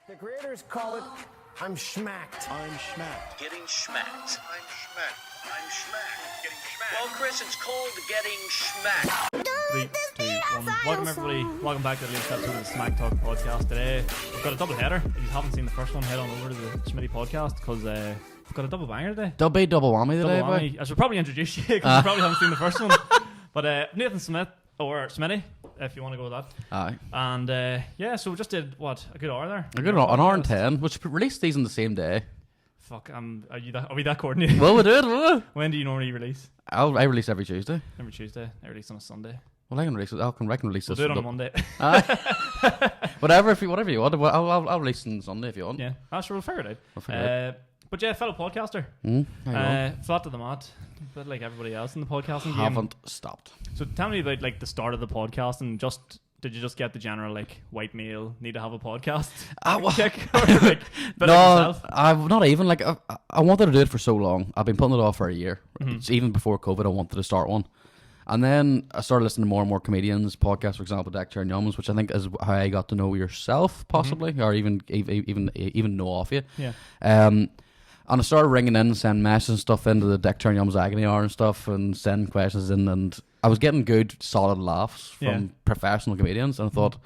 The creators call it I'm schmacked. I'm schmacked. Getting schmacked. I'm schmacked. I'm schmacked. Getting schmacked. Well, Chris, it's called getting schmacked. 3, 2, 1. Welcome everybody. Welcome back to the latest episode of the Smac Talk podcast. Today we've got a double header. If you haven't seen the first one, head on over to the Schmitty podcast because we've got a double banger today. Double whammy today, Double whammy. I should probably introduce you because you probably haven't seen the first one. But Nathan Smith, or Smitty, if you want to go with that. Aye. And yeah, so we just did what, a good hour there. A good an hour and 10, which released these on the same day. Fuck, are we that coordinated? Well, we did. When do you normally release? I release every Tuesday. Every Tuesday. I release on a Sunday. Well, I can release it. I can release We'll this. do it on a Monday. Whatever you want. I'll release it on Sunday if you want. Yeah, sure, we'll figure it We'll figure it out. But yeah, fellow podcaster. Flat to the mat, but like everybody else in the podcasting game. Haven't stopped. So tell me about like the start of the podcast and did you just get the general like white male need to have a podcast kick? Or, like, no, I've not even like I wanted to do it for so long. I've been putting it off for a year. It's even before COVID, I wanted to start one. And then I started listening to more and more comedians' podcasts, for example, Deck Chair and Yums, which I think is how I got to know yourself, possibly, or even know of you. Yeah. And I started ringing in, sending messages and stuff into the Deck Chair and Yums Agony Hour and stuff, and sending questions in, and I was getting good, solid laughs from professional comedians, and I thought,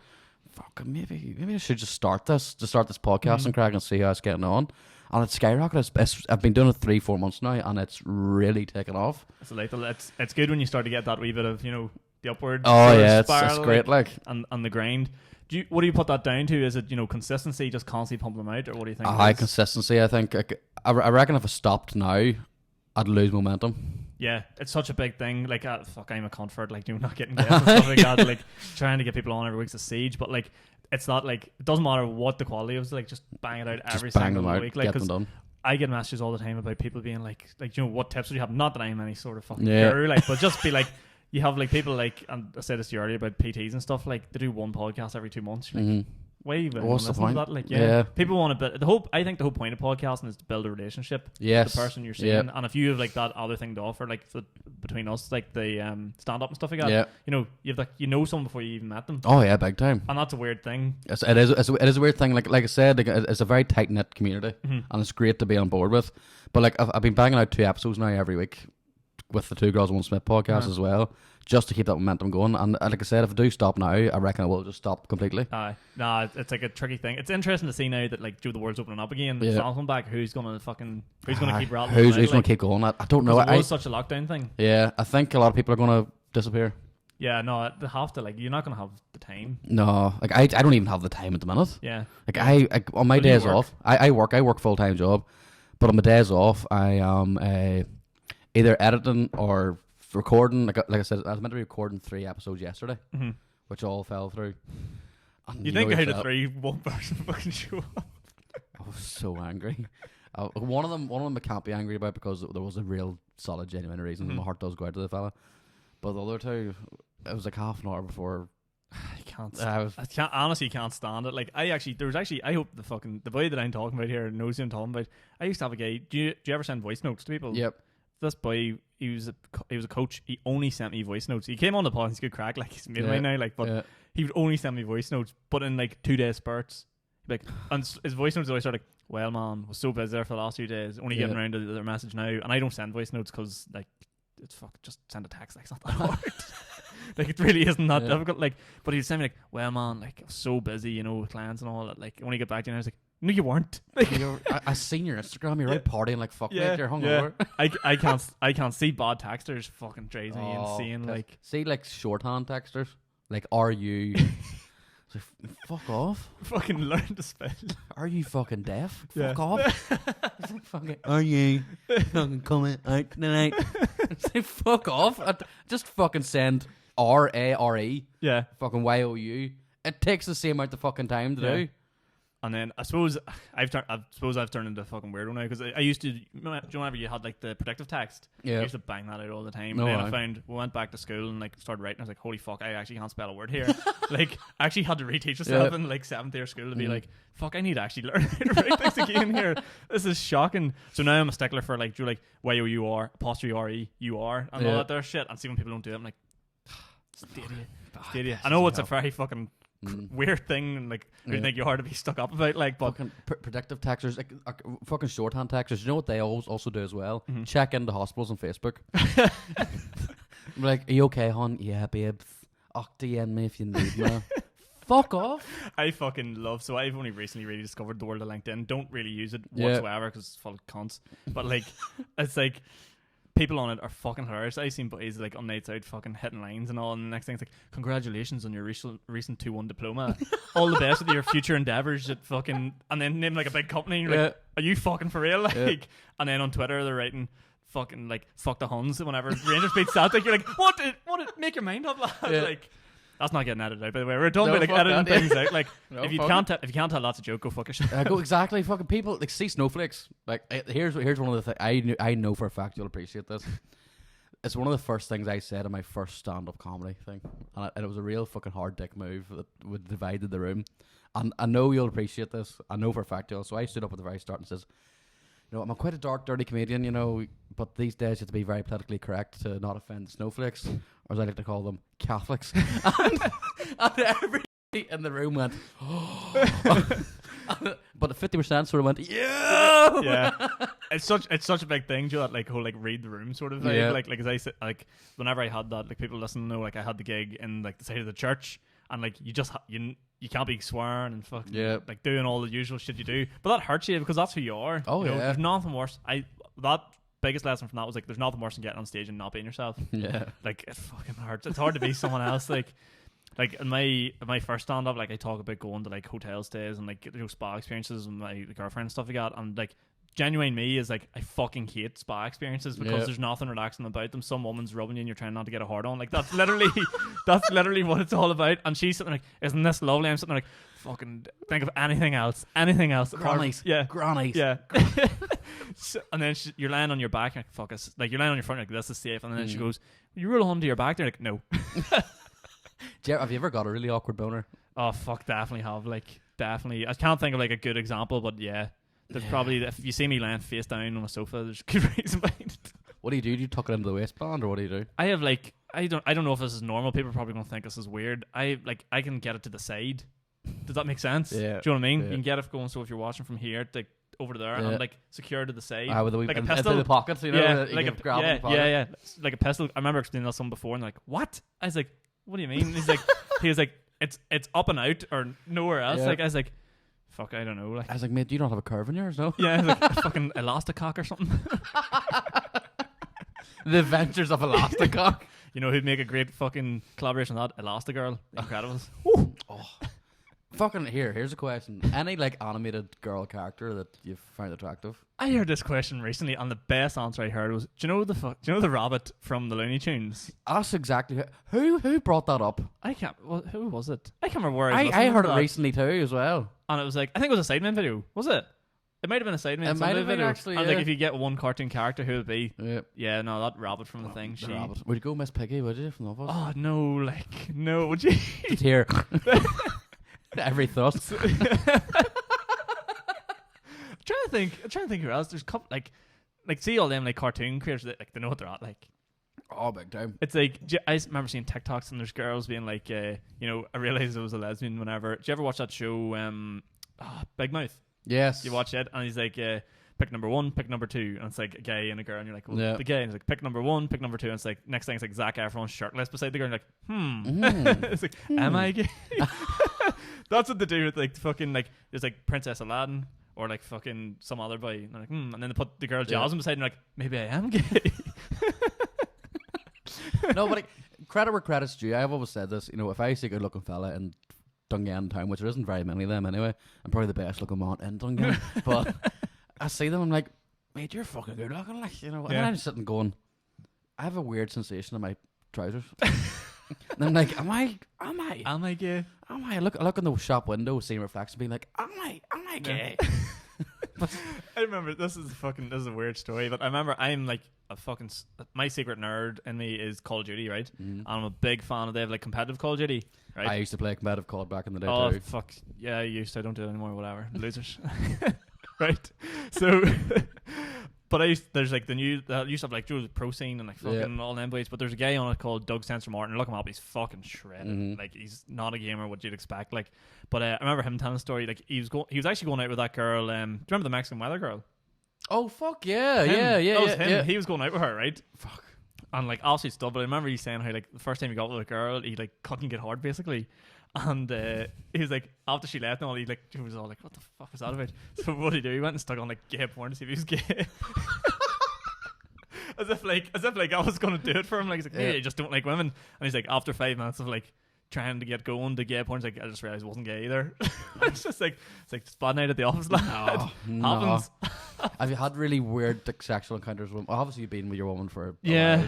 fuck, maybe I should just start this podcast and crack and see how it's getting on. And it's skyrocketed. I've been doing it 3-4 months now, and it's really taken off. It's good when you start to get that wee bit of, the upward. Oh yeah, spiral, it's great. Like and the grind. What do you put that down to? Is it consistency, just constantly pumping them out, or what do you think? High consistency. I think. I reckon if I stopped now, I'd lose momentum. Yeah, it's such a big thing. Like, fuck, I'm a cunt for it. Like, not getting guests and stuff like that. Like, trying to get people on every week's a siege. But like, it's not like it doesn't matter what the quality is. Like, just bang it out every single week. Like, get them done. I get messages all the time about people being like, what tips would you have? Not that I'm any sort of fucking guru, like, but just be like, you have like people like, and I said this to you earlier about PTs and stuff. Like, they do one podcast every 2 months. You're like, why even what's the point? That? Like, yeah, people want to build. I think the whole point of podcasting is to build a relationship with the person you're seeing. And if you have like that other thing to offer, like between us, like the stand up and stuff like that, you have like someone before you even met them. Oh yeah, big time. And that's a weird thing. It is a weird thing. Like I said, it's a very tight knit community, and it's great to be on board with. But like I've been banging out 2 episodes now every week with the 2 Girls One Smith podcast as well, just to keep that momentum going. And like I said, if I do stop now, I reckon I will just stop completely. It's like a tricky thing. It's interesting to see now that like the world's opening up again, the songs come back, who's gonna keep rattling? Who's gonna keep going? I don't know. It was such a lockdown thing. Yeah, I think a lot of people are gonna disappear. Yeah, no, they have to. Like, you're not gonna have the time. No, like I don't even have the time at the minute. Yeah, like I on my days off, I work full-time job, but on my days off, I am either editing or recording. Like I said, I was meant to be recording 3 episodes yesterday, which all fell through. And you think out of 3, one person fucking show up? I was so angry. One of them I can't be angry about because there was a real solid, genuine reason. My heart does go out to the fella. But the other 2, it was like half an hour before. I honestly can't stand it. Like, I hope the boy that I'm talking about here knows who I'm talking about. I used to have a guy. Do you ever send voice notes to people? Yep. This boy, he was a coach. He only sent me voice notes. He came on the pod. He's good crack. Like, he's made right now. Like, but he would only send me voice notes, but in like 2-day spurts. Like, and his voice notes always start like, "Well, man, was so busy there for the last few days. Only getting around to their message now." And I don't send voice notes because like, it's just send a text. Like, it's not that hard. Like, it really isn't that difficult. Like, but he'd send me like, "Well, man, like, I was so busy, with clients and all that. Like, when he get back to you, and I was like, no, you weren't. Like, I seen your Instagram. You're out partying like fuck, mate. You're hungover. I can't see bad texters. Fucking drives me insane. Like, see, like shorthand texters. Like, are you? It's like, fuck off. Fucking learn to spell. Are you fucking deaf? Fuck off. It's like, fucking, are you fucking coming out tonight? It's like, fuck off. Just fucking send RARE. Yeah. Fucking YOU. It takes the same amount of fucking time to do. And then I suppose I've turned into a fucking weirdo now, because I used to. Do you know whenever you had like the predictive text? Yeah. I used to bang that out all the time. And then we went back to school and like started writing. I was like, holy fuck, I actually can't spell a word here. Like, I actually had to reteach myself in like 7th year school to be like, fuck, I need to actually learn how to write this again here. This is shocking. So now I'm a stickler for like, do like YOUR apostrophe REUR and all that there shit. And see when people don't do it, I'm like, stadia. I know it's a very fucking weird thing, and like who think you're hard to be stuck up about, like, but fucking predictive texters, like fucking shorthand texters. You know what they also do as well? Check into hospitals on Facebook. Like, are you okay, hon? Yeah, babe. DM me if you need me. Fuck off. I fucking love. So I've only recently really discovered the world of LinkedIn. Don't really use it whatsoever because it's full of cunts. But like, it's like, people on it are fucking hilarious. I've seen buddies like on nights out fucking hitting lines and all, and the next thing it's like, congratulations on your recent 2-1 diploma. All the best with your future endeavours at fucking, and then name like a big company and you're like, are you fucking for real? Like, and then on Twitter they're writing fucking like fuck the Huns whenever Rangers beat Celtic. You're like, what? Make your mind up, lad. Like, that's not getting edited out, by the way. We're done with like editing things out. Like, if you can't tell lots of joke, go fuck yourself. Go exactly. Fucking people like see snowflakes. Like, here's one of the things I know for a fact you'll appreciate this. It's one of the first things I said in my first stand-up comedy thing, and it was a real fucking hard dick move that would divided the room. And I know you'll appreciate this. I know for a fact you'll. So I stood up at the very start and says, you know, I'm quite a dark, dirty comedian, you know, but these days you have to be very politically correct to not offend snowflakes, or as I like to call them, Catholics. and everybody in the room went, but the 50% sort of went, yeah. It's such a big thing, Joe, that like whole like read the room sort of thing. Yeah. Like as I said, like whenever I had that, like people listen to know, like I had the gig in like the side of the church, and like you just you can't be swearing and fucking like doing all the usual shit you do, but that hurts you because that's who you are. Oh, you know, yeah. There's nothing worse. That biggest lesson from that was like, there's nothing worse than getting on stage and not being yourself. Yeah. Like, it fucking hurts. It's hard to be someone else. Like in my first stand up, like I talk about going to like hotel stays and like, you know, spa experiences with my girlfriend and stuff like that, and like genuine me is like, I fucking hate spa experiences because there's nothing relaxing about them. Some woman's rubbing you and you're trying not to get a hard on. Like, that's literally what it's all about. And she's sitting like, isn't this lovely? I'm sitting there like, fucking think of anything else. Grannies. Yeah. Grannies. Yeah. So, and then you're lying on your back, like, fuck us. Like, you're lying on your front, like, this is safe. And then she goes, you roll onto your back. They're like, no. Have you ever got a really awkward boner? Oh, fuck, definitely have. Like, definitely. I can't think of like a good example, but yeah. There's probably, if you see me lying face down on a sofa, there's a good reason behind it. What do? Do you tuck it into the waistband, or what do you do? I have like, I don't know if this is normal. People are probably gonna think this is weird. I can get it to the side. Does that make sense? Yeah. Do you know what I mean? Yeah. You can get it going. So if you're watching from here, like over to there, and I'm like secured to the side, with a wee, like a into pistol. the pockets, you know. Yeah, You like can a grab it in the pocket. yeah. Like a pistol. I remember explaining that to someone before, and they're like, what? I was like, what do you mean? He was like, it's up and out or nowhere else. Yeah. Like, I was like, fuck, I don't know. Like, I was like, mate, do you not have a curve in yours, no? yeah, I was like, a fucking elasticock or something. The Adventures of Elasticock. You know who'd make a great fucking collaboration with that? Elastigirl. Incredibles. Fucking here's a question. Any like animated girl character that you've found attractive? I heard this question recently, and the best answer I heard was, do you know the rabbit from the Looney Tunes? That's exactly who brought that up. I can't. Well, who was it? I can't remember where I heard it recently too as well. And it was like, I think it was a Sidemen video. Was it? It might have been a Sidemen. It might have been video. actually. And Yeah. like, if you get one cartoon character, who would it be? Yeah. No, that rabbit from the thing. The rabbit. Would you go Miss Piggy? Would you from the office? Oh no, like no. Would you? Just here. Every thrust. I'm trying to think who else. There's a couple like see all them like cartoon creators that like they know what they're at like. Oh, big time. It's like, I remember seeing TikToks and there's girls being like, you know, I realized I was a lesbian whenever. Did you ever watch that show, Big Mouth? Yes. You watch it and he's like, pick number 1, pick number 2, and it's like a gay and a girl, and you're like, well, the gay, and it's like pick number 1, pick number 2, and it's like next thing it's like Zac Efron shirtless beside the girl, and you're like, it's like, am I gay? That's what they do with like fucking like there's like Princess Aladdin or like fucking some other boy, and they're like, and then they put the girl Jasmine beside, and you're like, maybe I am gay. No, but like, credit where credit's due. I've always said this. You know, if I see a good looking fella in Dungan town, which there isn't very many of them anyway, I'm probably the best looking man in Dungan. But I see them, I'm like, mate, you're fucking good looking, like, you know. And then I'm sitting going, I have a weird sensation in my trousers. And I'm like, am I gay? Am I? Look in the shop window, seeing reflection, being like, am I gay? I remember this is a weird story, but I remember I'm like a fucking my secret nerd in me is Call of Duty, right? And I'm a big fan of they have like competitive Call of Duty, right? I used to play competitive COD back in the day too. Oh fuck yeah, I used to. I don't do it anymore. Whatever, losers, right? So, But there's like the new used to have like Joe's Pro Scene and like fucking all them boys. But there's a guy on it called Doug Sensor Martin. Look him up, he's fucking shredded. Like he's not a gamer, what you'd expect. Like, but I remember him telling a story. Like he was actually going out with that girl. Do you remember the Mexican weather girl? Oh fuck yeah, Him. yeah. That was him. Yeah. He was going out with her, right? Fuck. And like obviously stuff. But I remember he saying how like the first time he got with a girl, he like couldn't get hard basically. And he was like, after she left and all, he was all like, what the fuck was that about? So what did he do? He went and stuck on like gay porn to see if he was gay. as if I was gonna do it for him. Like he's like, maybe I just don't like women. And he's like, after 5 minutes of like trying to get going to gay porn, he's like, I just realized I wasn't gay either. It's just like it's bad night at the office, lad. No. Happens. Have you had really weird sexual encounters with? Obviously, you've been with your woman for a Yeah.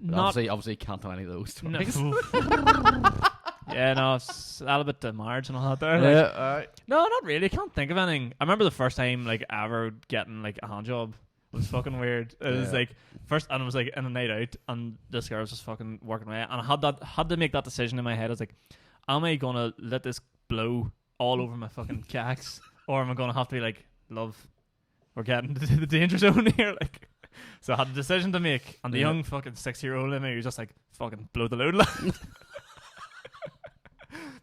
while. Obviously, you can't tell any of those stories. No. Yeah, no, it's a little bit to marriage and all that there. Like, no, not really. I can't think of anything. I remember the first time like ever getting like a hand job was fucking weird. It was like first, and it was like in a night out, and this girl was just fucking working away, and I had to make that decision in my head. I was like, am I gonna let this blow all over my fucking cacks, or am I gonna have to be like, love, we're getting to the danger zone here, like. So I had a decision to make, and the young fucking 6-year-old in me was just like, fucking blow the load, lad.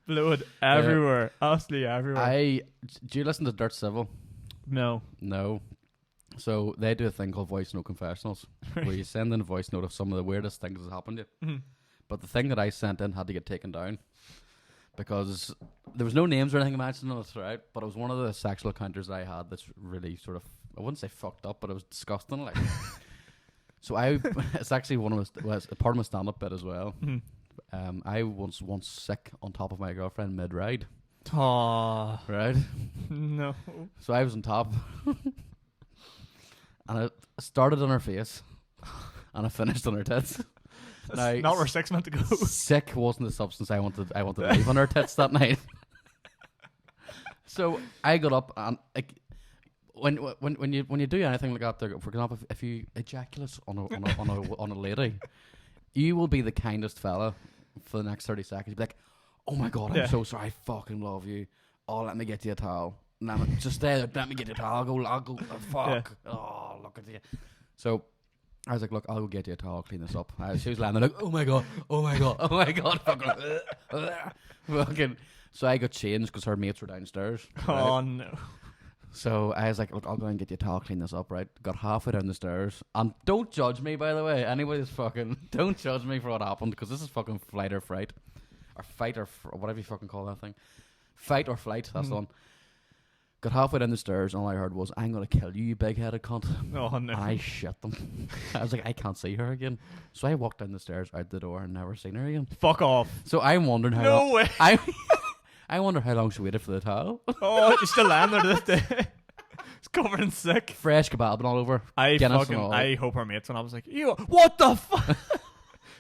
Blow it everywhere, absolutely everywhere. Do you listen to Dirt Civil? No. So they do a thing called voice note confessionals, where you send in a voice note of some of the weirdest things that happened to you. But the thing that I sent in had to get taken down because there was no names or anything mentioned in it, right? But it was one of the sexual encounters that I had that's really sort of, I wouldn't say fucked up, but it was disgusting. Like, so it's actually was a part of my stand-up bit as well. I was once sick on top of my girlfriend mid-ride. Aww. Right? No. So I was on top. And it started on her face. And I finished on her tits. That's not where sex meant to go. Sick wasn't the substance I wanted to leave on her tits that night. So I got up and like when you do anything like that, for example, if you ejaculate on a lady, you will be the kindest fella for the next 30 seconds. You'll be like, oh my god, I'm so sorry, I fucking love you. Oh, let me get you a towel. Just stay there, let me get you a towel. I'll go, oh, fuck. Yeah. Oh, look at you. So I was like, look, I'll go get you a towel, clean this up. She was lying there like, oh my god, fucking. So I got changed because her mates were downstairs. Right? Oh no. So I was like, look, I'll go and get you a towel, clean this up, right? Got halfway down the stairs. And don't judge me, by the way. Anybody's fucking, don't judge me for what happened, because this is fucking flight or fright. Or fight or whatever you fucking call that thing. Fight or flight, that's the one. Got halfway down the stairs, and all I heard was, I'm going to kill you, you big-headed cunt. Oh no. And I shit them. I was like, I can't see her again. So I walked down the stairs, out the door, and never seen her again. Fuck off. So I'm wondering how No way. I wonder how long she waited for the towel. Oh, she's still lying there to this day. It's covered in sick. Fresh kebab and all over. I hope her mates, and I was like, ew, what the fuck?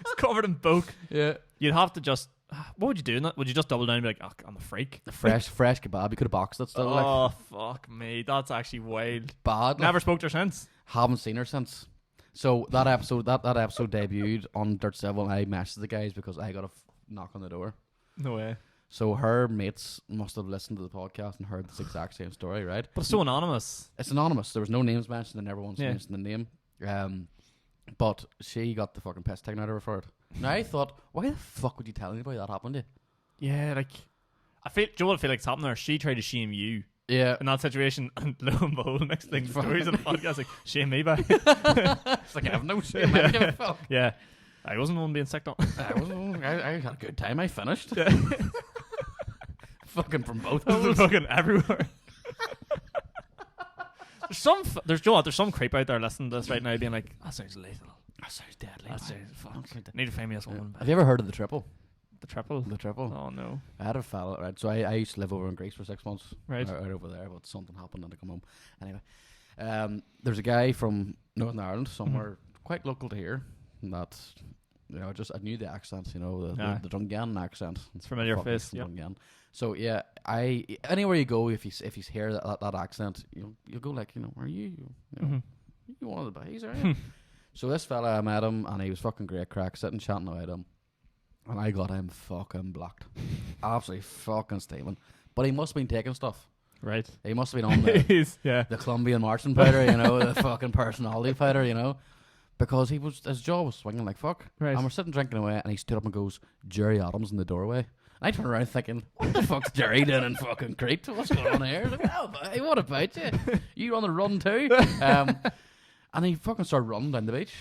It's covered in boke. Yeah. You'd have to just, what would you do in that? Would you just double down and be like, oh, I'm a freak? Fresh kebab. You could have boxed it still. Oh, fuck me. That's actually wild. Bad. Never spoke to her since. Haven't seen her since. So that episode debuted on Dirt Civil, and I messaged the guys because I got a knock on the door. No way. So her mates must have listened to the podcast and heard this exact same story, right? But it's so anonymous. It's anonymous. There was no names mentioned, and everyone's mentioned the name. But she got the fucking piss taken out of her for it. Now I thought, why the fuck would you tell anybody that happened to you? Yeah, like, do you know what I feel like it's happened there? She tried to shame you. Yeah. In that situation, and lo and behold, next thing, the stories on the podcast, like, shame me by. It's like, I have no shame. I don't give a fuck. Yeah. I wasn't the one being sicked on. I had a good time. I finished. Yeah. Fucking from both of of them. us. Fucking everywhere. There's some creep out there listening to this right now being like, that sounds lethal. That sounds deadly. That sounds fuck. Need a famous woman. Have you ever heard of the triple? The triple? The triple. Oh no. I had a fella, right? So I used to live over in Greece for 6 months. Right. Out over there, but something happened and I come home. Anyway, there's a guy from Northern Ireland, somewhere quite local to here, that, you know, just I knew the accent, you know, the Dungan accent. It's familiar face. Yeah. So yeah, anywhere you go, if you hear that accent, you'll go like, you know, are you you one of the boys, are you? So this fella, I met him, and he was fucking great crack, sitting chatting away to him, and I got him fucking blocked, absolutely fucking steaming. But he must have been taking stuff, Right. He must have been on the Colombian marching fighter, you know, the fucking personality fighter, you know, because his jaw was swinging like fuck. Right. And we're sitting drinking away, and he stood up and goes, "Jerry Adams in the doorway." And I turned around thinking, what the fuck's Jerry doing in fucking Crete? What's going on here? Like, oh, buddy, what about you? You on the run too? And he fucking started running down the beach.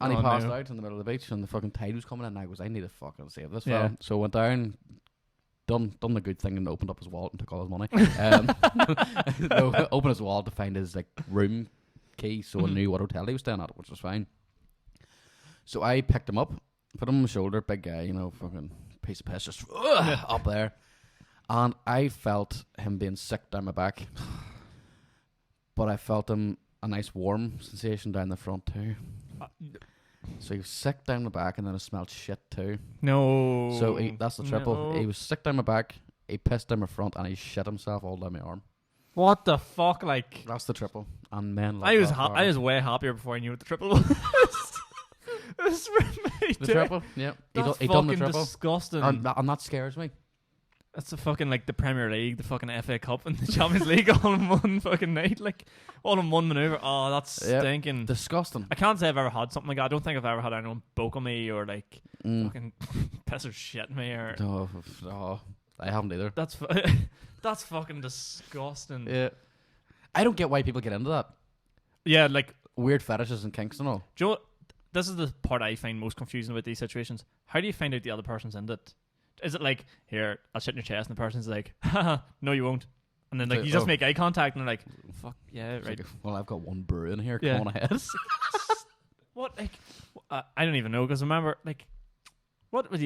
And he passed out in the middle of the beach, and the fucking tide was coming in, and I was, I need to fucking save this fella. So I went down, done the good thing, and opened up his wallet and took all his money. Opened his wallet to find his like room key, so I knew what hotel he was staying at, which was fine. So I picked him up, put him on my shoulder, big guy, you know, fucking piece of piss, just up there. And I felt him being sick down my back. But I felt him a nice warm sensation down the front too. So he was sick down the back, and then I smelled shit too. No. So that's the triple. No. He was sick down my back, he pissed down my front, and he shit himself all down my arm. What the fuck? Like, that's the triple. And men I was way happier before I knew what the triple was. This the triple? Yeah. That's he done the fucking triple. disgusting. And that scares me. That's the fucking like the Premier League, the fucking FA Cup, and the Champions League all in one fucking night, like all in one maneuver. Oh, that's stinking. Disgusting. I can't say I've ever had something like that. I don't think I've ever had anyone boke on me or like fucking piss or shit me or. No, I haven't either. That's fucking disgusting. Yeah, I don't get why people get into that. Yeah, like weird fetishes and kinks and all. Do you know what? This is the part I find most confusing about these situations. How do you find out the other person's into it? Is it like, here, I'll shit in your chest, and the person's like, haha, no you won't. And then like you just make eye contact, and they're like, fuck, yeah, right. Like, well, I've got one brew in here, come on ahead. What, like, I don't even know, because remember, like, what would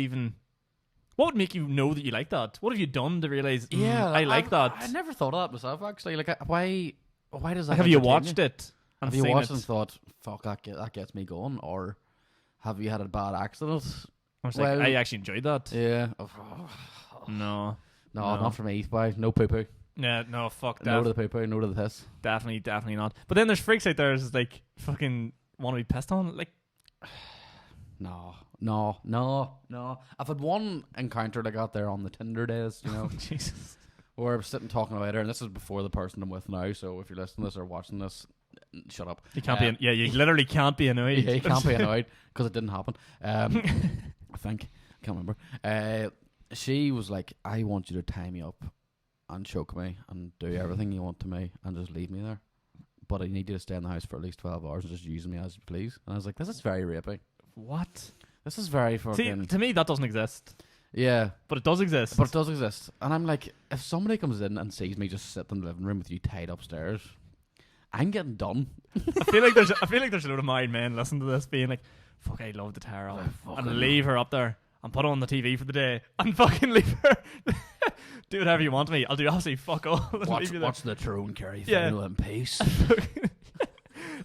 make you know that you like that? What have you done to realise, I like that? I never thought of that myself, actually. Like, why does that have you watched it? Have you watched it and thought, fuck, that gets me going? Or have you had a bad accident? I was like, I actually enjoyed that. Yeah. No, not for me. Why? No poo-poo. Yeah, no, fuck that. No to the poo-poo, no to the piss. Definitely not. But then there's freaks out there who's like, fucking want to be pissed on. Like, no. I've had one encounter like out there on the Tinder days, you know. Jesus. Where I was sitting talking about her, and this is before the person I'm with now, so if you're listening to this or watching this, shut up. You can't be. You literally can't be annoyed. Yeah, you can't be annoyed because it didn't happen. I think I can't remember. She was like, "I want you to tie me up and choke me and do everything you want to me and just leave me there, but I need you to stay in the house for at least 12 hours and just use me as you please." And I was like, "This is very rapey." What? This is very fucking. See, to me, that doesn't exist. Yeah, but it does exist. And I'm like, if somebody comes in and sees me just sitting in the living room with you tied upstairs, I'm getting done. I feel like there's a load of married men listening to this being like, fuck, I love the tear off and leave her up there and put her on the TV for the day and fucking leave her. Do whatever you want to me. I'll do absolutely fuck all. Watch the Tyrone Kerry final in peace.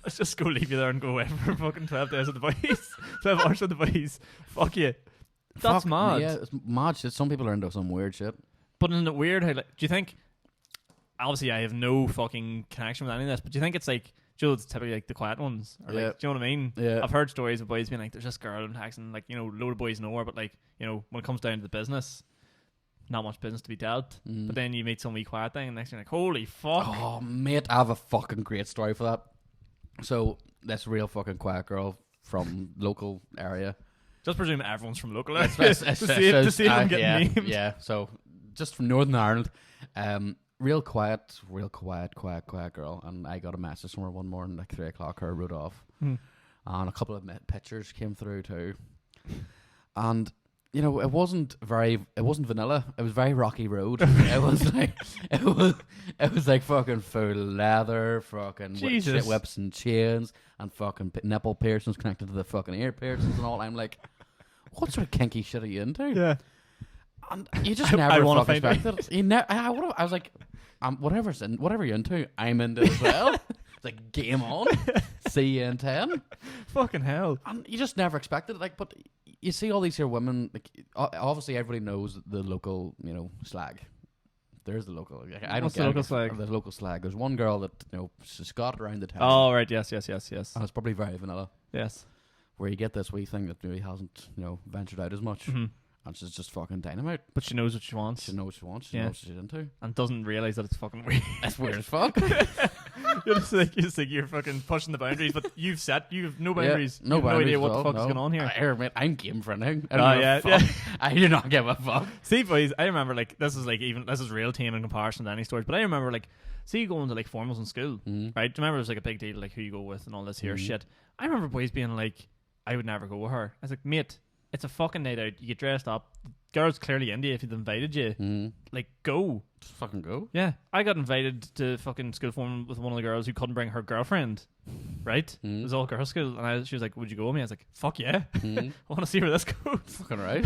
Let's just go leave you there and go away for fucking 12 days with the boys. 12 hours with the boys. Fuck you. That's mad. Yeah, it's mad shit. Some people are into some weird shit. But in the weird, do you think, obviously I have no fucking connection with any of this, but do you think it's like, it's typically like the quiet ones? Or like, do you know what I mean? Yeah. I've heard stories of boys being like, there's this girl I'm texting, like, load of boys know her, but like, when it comes down to the business, not much business to be dealt. But then you meet some wee quiet thing, and next you're like, holy fuck. Oh, mate, I have a fucking great story for that. So, this real fucking quiet girl from local area. Just presume everyone's from local area. to see if I'm getting named. Yeah, so just from Northern Ireland. Real quiet girl. And I got a message from her one morning, like 3 o'clock, her wrote off. And a couple of pictures came through too. And, it wasn't vanilla. It was very rocky road. it was like fucking full leather, fucking shit whips and chains, and fucking nipple piercings connected to the fucking ear piercings and all. I'm like, what sort of kinky shit are you into? Yeah. And you just never fucking expected it. I was like, whatever you're into, I'm into as well. It's like, game on. See you in 10. Fucking hell. And you just never expected it. Like, but you see all these here women, like, obviously everybody knows the local, slag. There's the local. I don't get the local slag. The local slag. There's one girl that, she's got around the town. Oh, right. Yes. And it's probably very vanilla. Yes. Where you get this wee thing that maybe hasn't, ventured out as much. Mm-hmm. And she's just fucking dynamite. But she knows what she wants. She knows what she wants. She knows what she's into. And doesn't realise that it's fucking weird. That's weird as fuck. You're just like you're fucking pushing the boundaries, but you have no boundaries. No you have boundaries. No idea what the all, fuck's going on here. Mate, I'm game for anything. I Oh yeah. I do not give a fuck. See, boys, I remember like this is real tame in comparison to any stories, but I remember like see you going to like formals in school, right? Do you remember it was like a big deal like who you go with and all this here shit. I remember boys being like, I would never go with her. I was like, mate, it's a fucking night out. You get dressed up. Girls clearly into you if they've invited you. Like, go. Just fucking go. Yeah. I got invited to fucking school form with one of the girls who couldn't bring her girlfriend. Right? It was all girls' school. And she was like, would you go with me? I was like, fuck yeah. I want to see where this goes. Fucking right.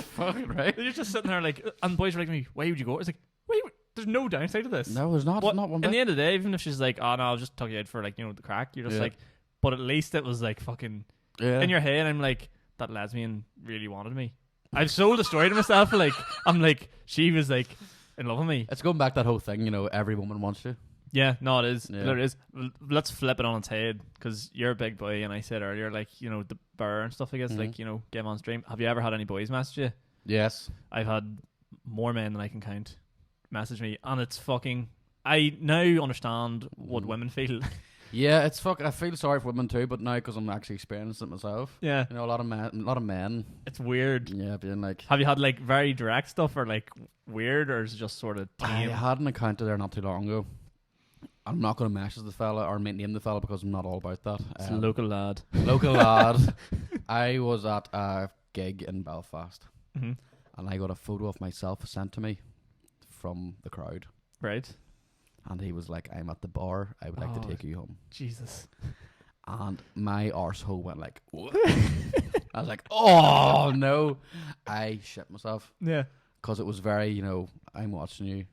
Fucking right. You're just sitting there like, and boys are like me, why would you go? I was like, wait, there's no downside to this. No, there's not. Not one bit. At the end of the day, even if she's like, oh no, I'll just tuck you out for like, the crack, you're just like, but at least it was like fucking in your head. I'm like, that lesbian really wanted me. I've sold a story to myself. Like, I'm like, she was like in love with me. It's going back that whole thing, every woman wants you. Yeah, no, it is. Yeah. It is. Let's flip it on its head because you're a big boy, and I said earlier, like, the bar and stuff. I guess, like, game on stream. Have you ever had any boys message you? Yes, I've had more men than I can count message me, and it's fucking. I now understand what women feel. Yeah, it's fucking. I feel sorry for women too, but now because I'm actually experiencing it myself. Yeah, a lot of men. It's weird. Yeah, being like. Have you had like very direct stuff or like weird, or is it just sort of? I had an encounter there not too long ago. I'm not going to message the fella or name the fella because I'm not all about that. It's a local lad. Local lad. I was at a gig in Belfast, and I got a photo of myself sent to me from the crowd. Right. And he was like, I'm at the bar. I would like to take you home. Jesus. And my arsehole went like, what? I was like, oh, no. I shit myself. Yeah. Because it was very, I'm watching you.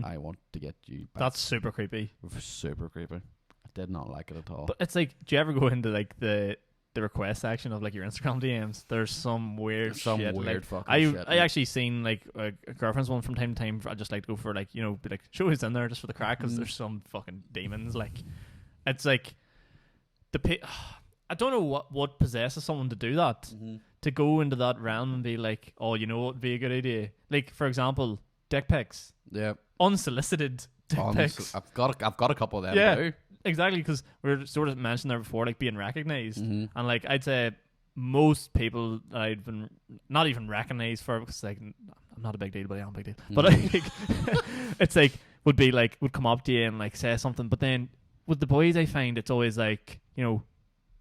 I want to get you back. That's super creepy. Super creepy. I did not like it at all. But it's like, do you ever go into like the request section of like your Instagram DMs? There's some weird shit. Weird like, fucking shit. I actually seen like a girlfriend's one from time to time. I just like to go for like, be like, show who's in there just for the crack because there's some fucking demons. Like, it's like I don't know what possesses someone to do that. To go into that realm and be like, oh, what would be a good idea? Like, for example, dick pics. Yeah. Unsolicited dick pics. I've got a couple of them. Yeah. Now. Exactly, because we were sort of mentioned there before, like being recognized, and like I'd say most people that I'd been not even recognized for, because like I'm not a big deal, but I am a big deal. But like, it's like would come up to you and like say something, but then with the boys, I find it's always like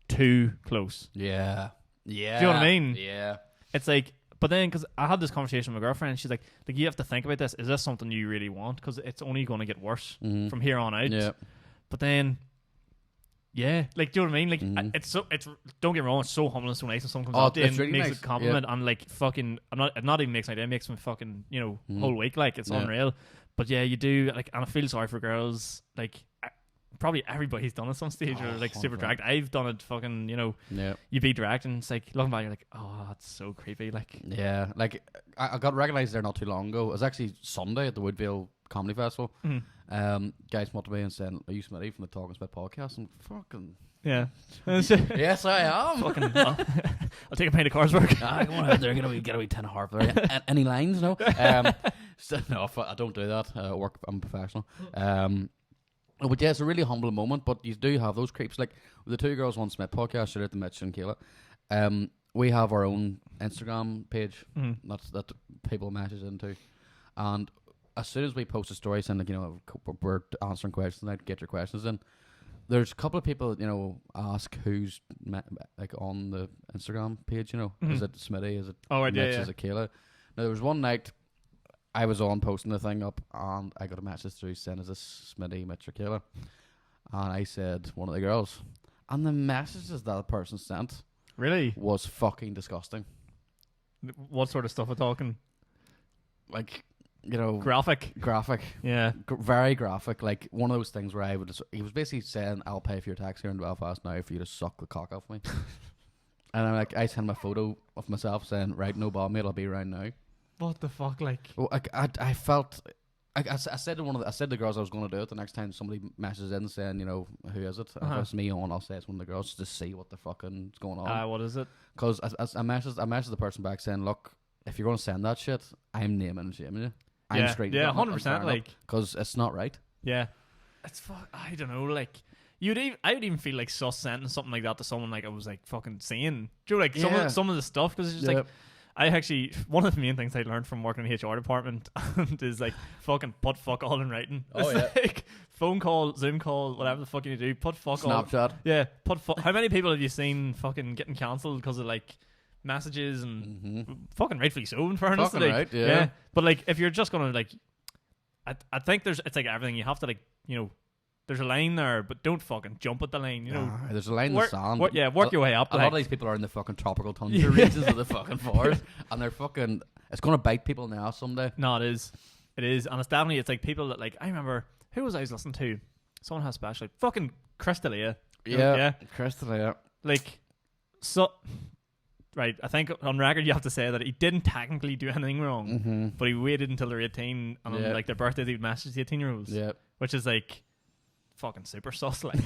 too close. Yeah. Do you know what I mean? Yeah. It's like, but then because I had this conversation with my girlfriend, she's like you have to think about this. Is this something you really want? Because it's only going to get worse from here on out. Yeah. But then, yeah, like, do you know what I mean? Like, it's don't get me wrong, it's so humbling, so nice when someone comes up to you and really makes nice. a compliment, and like, fucking, it not even makes my day, it makes me fucking, whole week, like, it's unreal. But yeah, you do, like, and I feel sorry for girls, like, probably everybody's done it some stage, or like super direct. I've done it, fucking, you be direct, and it's like, looking back, you're like, oh, that's so creepy, like. Yeah, like, I got recognised there not too long ago. It was actually Sunday at the Woodville Comedy Festival. Guys come up to me and saying, are you Smitty from the Talking Spit podcast? And fucking yeah. yes, I am. Fucking I'll take a pint of Carlsberg. Come on out there, get a wee 10 harp there. Any lines? No. No, I don't do that. I'm a professional. But yeah, it's a really humbling moment. But you do have those creeps. Like with the Two Girls One Smith podcast, shout out to Mitch and Kayla. We have our own Instagram page that people message into, and as soon as we post a story saying, like, we're answering questions now, get your questions in, there's a couple of people, ask who's like on the Instagram page, is it Smitty, is it Mitch, is it Kayla? Now there was one night I was on posting the thing up and I got a message through saying, is this Smitty, Mitch or Kayla? And I said one of the girls, and the messages that person sent really was fucking disgusting. What sort of stuff we're talking? Like, graphic, yeah, very graphic. Like one of those things where he was basically saying, "I'll pay for your taxi here in Belfast now for you to suck the cock off me." And I'm like, I sent him a photo of myself saying, "Right, no bother, mate, I'll be around now." What the fuck, like? Well, I I said to I said to the girls I was going to do it the next time somebody messages in saying, you know, who is it? And if it's me on, I'll say it's one of the girls to see what the fucking is going on. What is it? Because I messaged the person back saying, look, if you're going to send that shit, I'm naming and shaming you. I'm straight. Yeah, 100%. Like, because it's not right. Yeah, it's I don't know. Like, I would even feel like sus sending something like that to someone like I was like fucking saying. Do you know, like some of the stuff because it's just like. I actually, one of the main things I learned from working in the HR department is like fucking put fuck all in writing. It's like phone call, Zoom call, whatever the fuck you do, put fuck all. Snapchat. Yeah, put fuck. How many people have you seen fucking getting cancelled because of like messages and fucking rightfully so in fairness. Fucking like, right, yeah. But like if you're just gonna like, I think it's like everything you have to like, you know. There's a line there, but don't fucking jump at the line, you know. There's a line in the sand. Work your way up. A lot of these people are in the fucking tropical tundra regions of the fucking forest, and they're fucking. It's gonna bite people in the ass someday. No, it is, and it's definitely it's like people that like. I remember who was I was listening to? Someone has special like fucking Chris D'Elia. Yeah, Chris D'Elia. Like, so. Right, I think on record you have to say that he didn't technically do anything wrong, but he waited until they're 18 and on like their birthdays he would message the 18-year-olds. Yeah, which is like. Fucking super sus, like,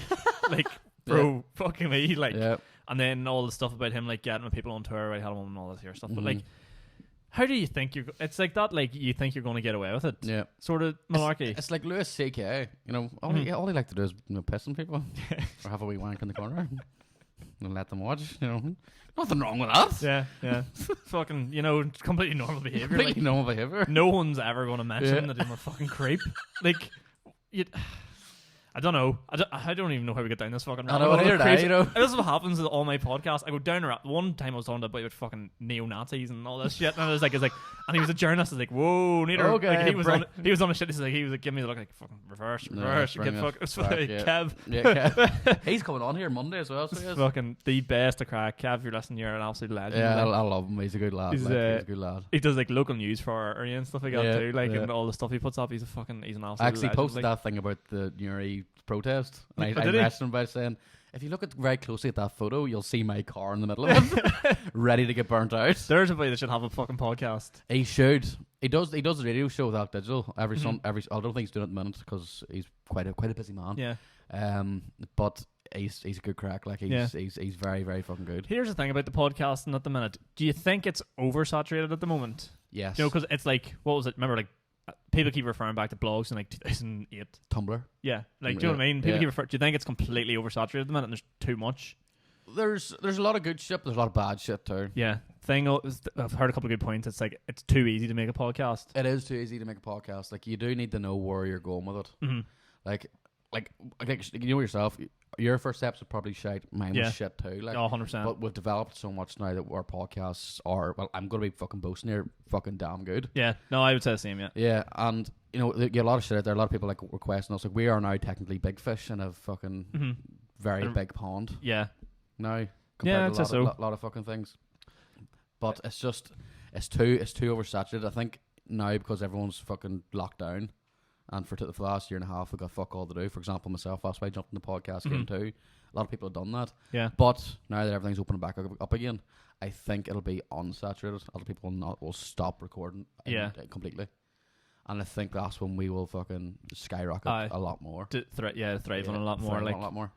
like bro, fucking me, like, and then all the stuff about him, like, getting with people on tour, right, hello and all this here stuff. But like, how do you think you're? It's like that, like, you think you're going to get away with it, sort of malarkey. It's like Louis C.K. You know, all he like to do is piss on people or have a wee wank in the corner and let them watch. You know, nothing wrong with that. Yeah, fucking, you know, completely normal behavior. Completely normal behavior. No one's ever going to mention that I'm a fucking creep. Like, I don't know. I don't even know how we get down this fucking rabbit hole. You know. This is what happens with all my podcasts. I go down around. One time I was talking about fucking neo-Nazis and all this shit, and I was like, and he was a journalist. I was like, whoa, neither. Okay, like, he was on the shit. He was like giving me the look like fucking reverse. Get fuck. It's Kev. Yeah, Kev. He's coming on here Monday as well. So he is. Fucking the best to crack. Kev, if you're listening, you're an absolute legend. Yeah, I love him. He's a good lad. He's a good lad. He does like local news for our area and stuff like that too. Like and all the stuff he puts up. He's an absolute. I actually legend, posted that thing about the Newry protest, and I messaged him by saying, if you look very closely at that photo, you'll see my car in the middle of it, ready to get burnt out. There's a boy that should have a fucking podcast. He should. He does a radio show with Alc Digital every I don't think he's doing it at the minute because he's quite a busy man. Yeah. But he's a good crack. Like he's very, very fucking good. Here's the thing about the podcasting at the minute. Do you think it's oversaturated at the moment? Yes. You know, because it's like, what was it? Remember, like, people keep referring back to blogs in like 2008. Tumblr. Yeah. Like, do you know what I mean? People keep do you think it's completely oversaturated at the minute and there's too much? There's a lot of good shit, but there's a lot of bad shit too. Yeah. I've heard a couple of good points. It's like, it's too easy to make a podcast. It is too easy to make a podcast. Like, you do need to know where you're going with it. Like you know yourself, your first episode probably shite. Mine was shit too. Like, 100%. But we've developed so much now that our podcasts are, well, I'm going to be fucking boasting here, fucking damn good. Yeah, no, I would say the same, yeah. Yeah, and, you know, you get a lot of shit out there. A lot of people, like, requesting us. Like, we are now technically big fish in a fucking very big pond. Yeah. Now, compared to a lot of fucking things. But it's too oversaturated. I think now, because everyone's fucking locked down, and for the last year and a half, we got fuck all to do. For example, myself, that's why I jumped in the podcast game too. A lot of people have done that. Yeah. But now that everything's opening back up again, I think it'll be unsaturated. Other people will stop recording completely. And I think that's when we will fucking skyrocket a lot more. Thrive on a lot more. Like, a lot more.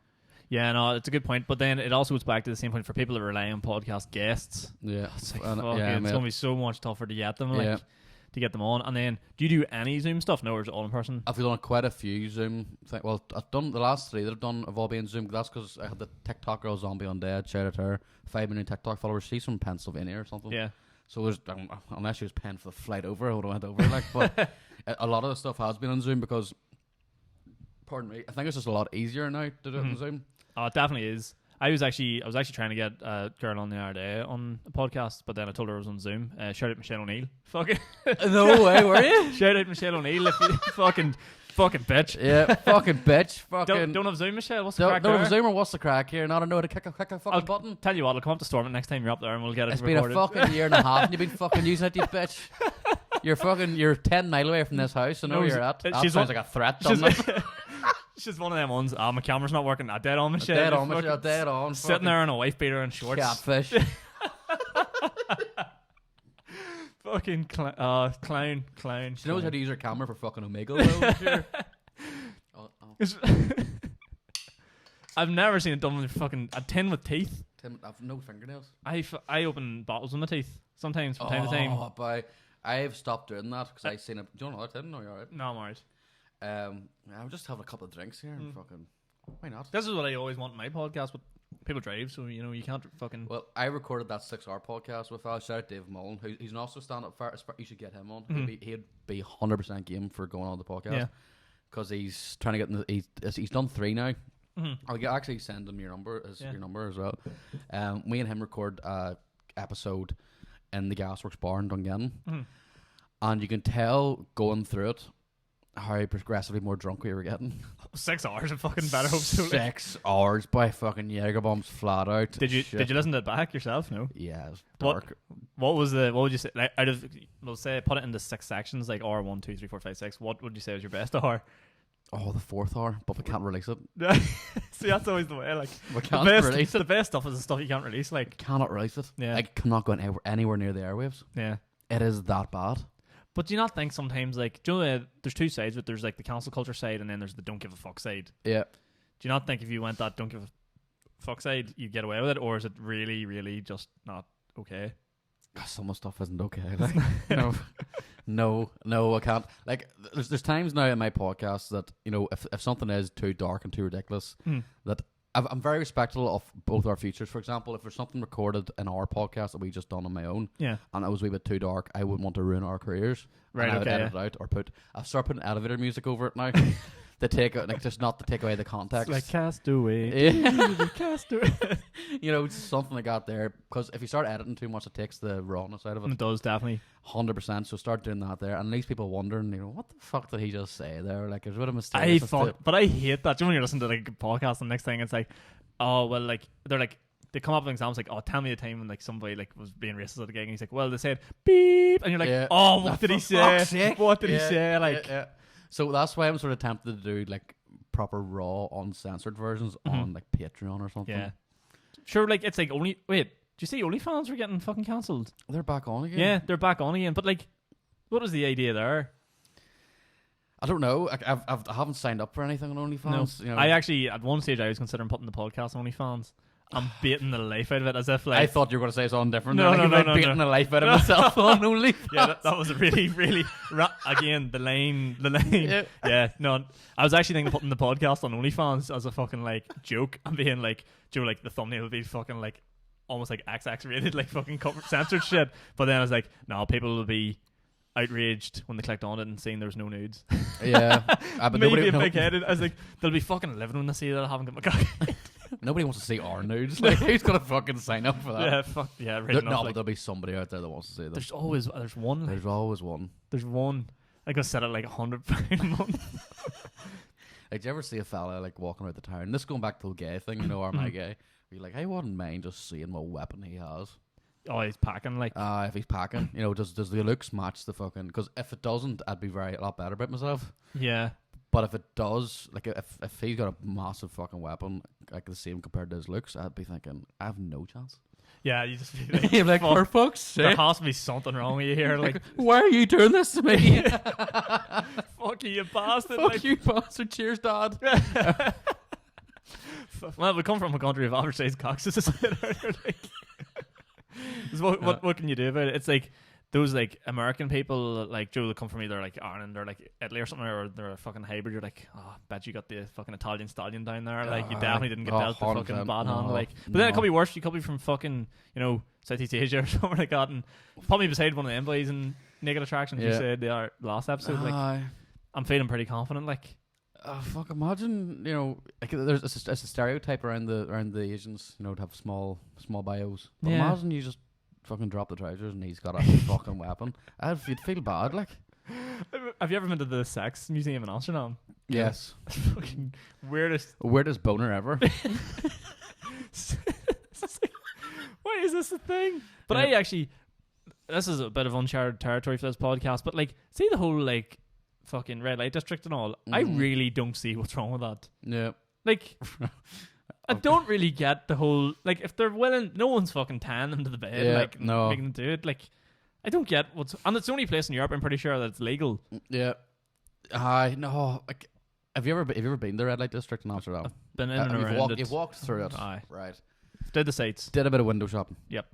Yeah, no, it's a good point. But then it also goes back to the same point for people that rely on podcast guests. Yeah. It's like, it's going to be so much tougher to get them. Like, to get them on. And then, do you do any Zoom stuff? No, or is it all in person? I've done quite a few Zoom things. Well, I've done the last 3 that I've done have all been Zoom. That's because I had the TikTok girl Zombie Undead. Shout out to her. 5 million TikTok followers. She's from Pennsylvania or something. Yeah. So there's unless she was paying for the flight over, I would have went over. Like, but a lot of the stuff has been on Zoom because, pardon me, I think it's just a lot easier now to do it on Zoom. Oh, it definitely is. I was actually trying to get a girl on the other day on a podcast, but then I told her I was on Zoom. Shout out Michelle O'Neill. Fucking no way, were you? Shout out Michelle O'Neill if you fucking bitch. Yeah, fucking bitch. Fucking don't have Zoom, Michelle. What's the crack? Don't have Zoom or what's the crack here? Not to know how to click a fucking button. Tell you what, I'll come up to Storm it next time you're up there and we'll get it It's recorded. been a fucking year and a half and you've been fucking using it, you bitch. You're 10 mile away from this house. I know where you're at. That sounds like a threat, doesn't it? It's just one of them ones. My camera's not working. Dead on, Michelle. Dead on. Sitting there in a wife beater and shorts. Catfish. Fucking clown. She knows how to use her camera for fucking Omegle though. Sure. I've never seen it done with fucking a tin with teeth. I've no fingernails. I open bottles with my teeth sometimes from time to time. Oh, but I've stopped doing that because I've seen it. Do you want another tin? No, you're alright. No, I'm alright. I'm just having a couple of drinks here and fucking. Why not? This is what I always want in my podcast, but people drive, so you know you can't fucking. Well, I recorded that 6-hour podcast with shout out Dave Mullen, he's an also stand up. You should get him on. He'd be 100% game for going on the podcast. Yeah. Because he's trying to get in he's done 3 now. I'll actually send him your number as well. We and him record episode in the Gasworks bar in Dungannon, and you can tell going through it how progressively more drunk we were getting. 6 hours of fucking better hope so. 6 hours by fucking Jaeger bombs flat out. Did you listen to it back yourself? No. Yeah, it was dark. What would you say? Like, out of, we'll say, put it into 6 sections, like hour 1, 2, 3, 4, 5, 6. What would you say was your best hour? Oh, the 4th hour, but we can't release it. See, that's always the way. Like, we can't release it. The best stuff is the stuff you can't release. Like, cannot release it. Yeah, I cannot go anywhere near the airwaves. Yeah, it is that bad. But do you not think sometimes, like, do you know, there's 2 sides of it? There's like the cancel culture side, and then there's the don't give a fuck side. Yeah. Do you not think if you went that don't give a fuck side, you'd get away with it, or is it really, really just not okay? Some of the stuff isn't okay. Like, no, I can't. Like, there's times now in my podcast that, you know, if something is too dark and too ridiculous, that I'm very respectful of both our futures. For example, if there's something recorded in our podcast that we just done on my own, and it was a wee bit too dark, I wouldn't want to ruin our careers. Right, I would edit it out or I've started putting elevator music over it now. To take it, like, just not to take away the context. It's like Castaway. Yeah. Castaway. You know, just something like that there. Because if you start editing too much, it takes the rawness out of it. It does, definitely. 100%. So start doing that there. And leaves people wondering, you know, what the fuck did he just say there? Like, there's a bit of mistake. But I hate that. Do you know when you're listening to like a podcast and the next thing it's like, oh, well, like, they're like, they come up with examples like, oh, tell me a time when like somebody like was being racist at a gig, and he's like, well, they said beep, and you're like, oh, what did he say? What did he say? Like, so that's why I'm sort of tempted to do like proper raw, uncensored versions on like Patreon or something. Yeah, sure. Like, it's like do you see OnlyFans were getting fucking cancelled? They're back on again. Yeah, they're back on again. But like, what was the idea there? I don't know. I haven't signed up for anything on OnlyFans. No. You know? I actually, at one stage, I was considering putting the podcast on OnlyFans. I'm baiting the life out of it as if like... I thought you were going to say something different. No, baiting the life out of myself on OnlyFans. Yeah, that was a really, really... again, the line. Yeah, no. I was actually thinking of putting the podcast on OnlyFans as a fucking like joke. And being like, Joe, like the thumbnail would be fucking like almost like XX rated, like fucking censored shit. But then I was like, no, people will be outraged when they clicked on it and seeing there was no nudes. Yeah. But maybe big-headed. I was like, they'll be fucking living when they see that I haven't got my cock. Nobody wants to see our nudes. Like, who's gonna fucking sign up for that? Yeah, fuck yeah. Right enough, no, like, but there'll be somebody out there that wants to see them. There's always one. There's always one. There's one. I could set it like £100 a month. Like, do you ever see a fella like walking around the town? This going back to the gay thing, you know, am I gay? You're like, I wouldn't mind just seeing what weapon he has. Oh, he's packing like. If he's packing, you know, does the looks match the fucking? Because if it doesn't, I'd be a lot better about myself. Yeah. But if it does, like if he's got a massive fucking weapon, like the same compared to his looks, I'd be thinking, I have no chance. Yeah, you just feel like, you're like, for fuck's sake, there has to be something wrong with you here. Like, why are you doing this to me? Fuck you bastard. Fuck you bastard. Cheers, Dad. Well, we come from a country of average sized cocks, as I said earlier. Like, what can you do about it? It's like those like American people, like Joe, that come from either like Ireland or like Italy or something, or they're a fucking hybrid. You're like, oh, bet you got the fucking Italian stallion down there. Like, you definitely didn't get dealt the fucking bad hand. Like, but then it could be worse. You could be from fucking, you know, Southeast Asia or something like that, and put me beside one of them boys in Naked Attraction. You said the last episode. Like, I'm feeling pretty confident. Like, fuck, imagine, you know, like there's a stereotype around the Asians, you know, to have small bios. But imagine you just fucking drop the trousers and he's got a fucking weapon. You'd feel bad, like. Have you ever been to the Sex Museum in Amsterdam? Yes. Fucking weirdest boner ever. Why is this a thing? But I actually, this is a bit of uncharted territory for this podcast, but like, see the whole like fucking red light district and all, I really don't see what's wrong with that. Yeah. Like, I don't really get the whole, like, if they're willing, no one's fucking tying them to the bed, like, making them do it. Like, I don't get and it's the only place in Europe I'm pretty sure that it's legal. Yeah. No. Like, have you ever been to the red light district in Amsterdam? I've been in and around it. You've walked through it. Aye. Right. Did the sights. Did a bit of window shopping. Yep.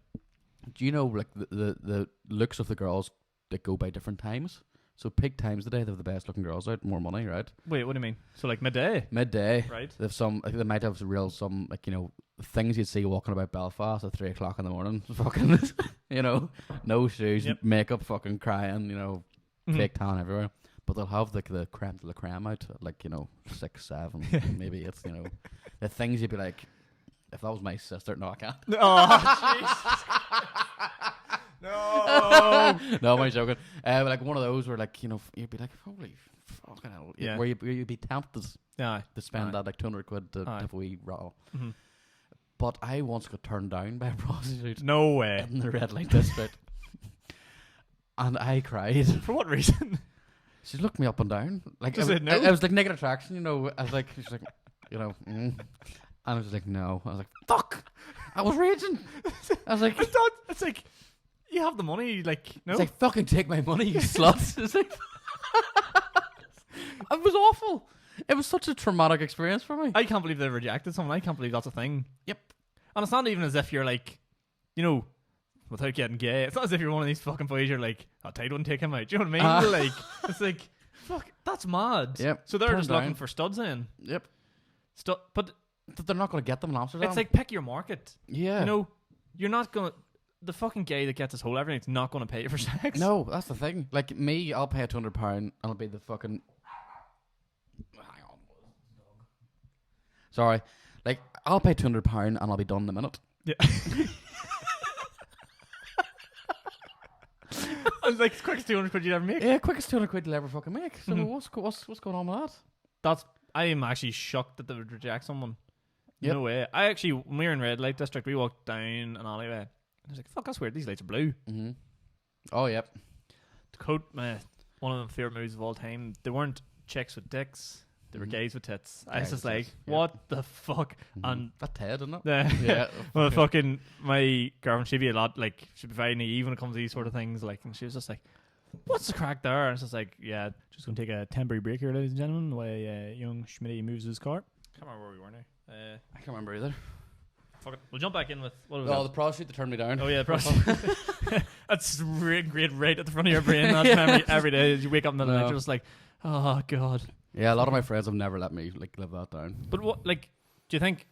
Do you know like the looks of the girls that go by different times? So peak times of the day, they have the best looking girls out, more money, right? Wait, what do you mean? So like midday? Midday. Right. They have some. They might have some like, you know, things you'd see walking about Belfast at 3 o'clock in the morning. Fucking, you know, no shoes, makeup, fucking crying, you know, fake tan everywhere. But they'll have like the creme de la creme out at like, you know, 6, 7, maybe it's, you know, the things you'd be like, if that was my sister, no, I can't. Oh, Jesus. No. No, I'm joking. Like one of those where like, you know, you'd be like, holy fucking hell. Yeah. Where you'd be tempted to spend that like 200 quid to have a wee rattle. Mm-hmm. But I once got turned down by a prostitute. No way. In the red light district. And I cried. For what reason? She looked me up and down. Like, Just said no? I was like naked attraction, you know. I was like, she's like, you know, And I was like, no. I was like, fuck. I was raging. I was like, it's like, you have the money, like, no. It's like, fucking take my money, you slut. It's like, it was awful. It was such a traumatic experience for me. I can't believe they rejected someone. I can't believe that's a thing. Yep. And it's not even as if you're like, you know, without getting gay, it's not as if you're one of these fucking boys you're like, oh, Tide wouldn't take him out. Do you know what I mean? Like, it's like, fuck, that's mad. Yep. So they're Turn just down. looking for studs in. Yep. But they're not going to get them in Amsterdam. it's like, pick your market. Yeah. You know, you're not going to, the fucking gay that gets his whole everything's not going to pay you for sex. No, that's the thing. Like me, I'll pay £200 and I'll be the fucking. Hang on. Sorry. Like, I'll pay £200 and I'll be done in a minute. Yeah. I was like, quickest 200 quid you'd ever make. Yeah, quickest 200 quid you'll ever fucking make. So what's going on with that? I am actually shocked that they would reject someone. Yep. No way. I actually, when we were in red light district, we walked down an alleyway. And I was like, fuck, that's weird. These lights are blue. Mm-hmm. Oh, yep. To quote one of my favourite movies of all time, they weren't chicks with dicks. They were gays with tits. I was just like, what the fuck? Mm-hmm. And that's Ted, isn't it? yeah. Well, fucking my girlfriend, she'd be a lot like, she'd be very naive when it comes to these sort of things. Like, and she was just like, what's the crack there? And it's just like, yeah, just gonna take a temporary break here, ladies and gentlemen, while young Schmitty moves his car. Can't remember where we were now. I can't remember either. Fuck it. We'll jump back in with what was the prostitute that turned me down. Oh yeah, the prostitute. That's great right at the front of your brain. That's memory every day as you wake up in the night. You're just like, oh god. Yeah, a lot of my friends have never let me like live that down. But what, like, do you think?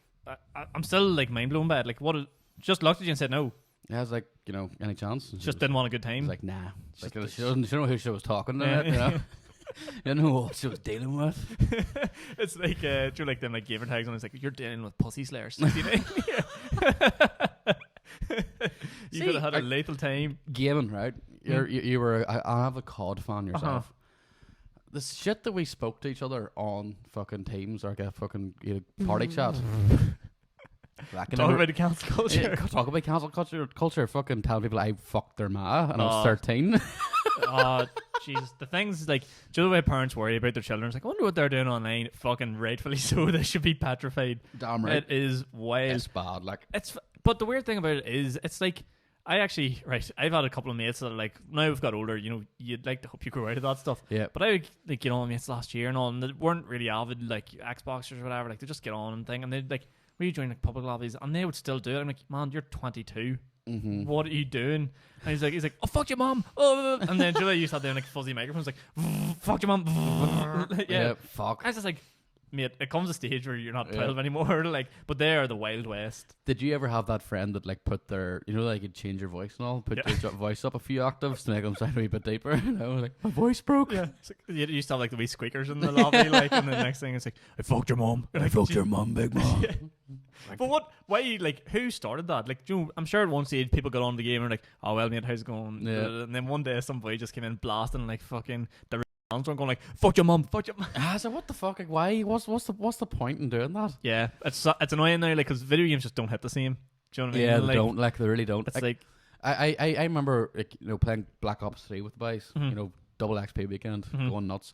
I'm still like mind blown by it. Like, what? Just looked at you and said no. Yeah, I was like, you know, any chance? Just didn't want a good I time. was like, nah. Like, she didn't know who she was talking to. You know, you didn't know what she was dealing with. It's like, do you like them like gamer tags? And it's like, you're dealing with pussy slayers. You could have had a lethal time. Gaming, right? You were an avid COD fan yourself. The shit that we spoke to each other on fucking Teams or like a fucking party chat. Talk about the cancel culture. Yeah, talk about cancel culture. Fucking tell people I fucked their ma and I was 13. Oh, Jesus. The things like, do you know the way parents worry about their children? It's like, I wonder what they're doing online. Fucking rightfully so. They should be petrified. Damn right. It is wild. It's bad. Like, but the weird thing about it is, it's like, I've had a couple of mates that are like, now we've got older, you know, you'd like to hope you grow out of that stuff. Yeah. But I would, like, get on with mates last year and all, and they weren't really avid, like, Xboxers or whatever. Like, they just get on and thing, and they'd like, we join like public lobbies, and they would still do it. I'm like, man, you're 22. Mm-hmm. What are you doing? And he's like, oh, fuck your mom. Oh. And then Julie used to have them like fuzzy microphones, like, fuck your mom. Yeah, fuck. I was just like, mate, it comes a stage where you're not 12 anymore, like, but they are the Wild West. Did you ever have that friend that like put their, you know, like you'd change your voice and all, put your voice up a few octaves to make them sound a wee bit deeper? You know, like, my voice broke. Yeah, it's like, you used to have like the wee squeakers in the lobby, like, and the next thing it's like, I fucked your mom. I fucked your mom, big mom. Yeah. But why, like, who started that? Like, you know, I'm sure at one stage people got on the game and like, oh well, mate, how's it going? Yeah. And then one day some boy just came in blasting like fucking the Armstrong going like, fuck your mum. So what the fuck? Like, why? What's the point in doing that? Yeah, it's annoying now, like, because video games just don't hit the same. Do you know what I mean? Yeah, they like, don't. Like, they really don't. It's like I remember, like, you know, playing Black Ops 3 with the boys. Mm-hmm. You know, double XP weekend, going nuts.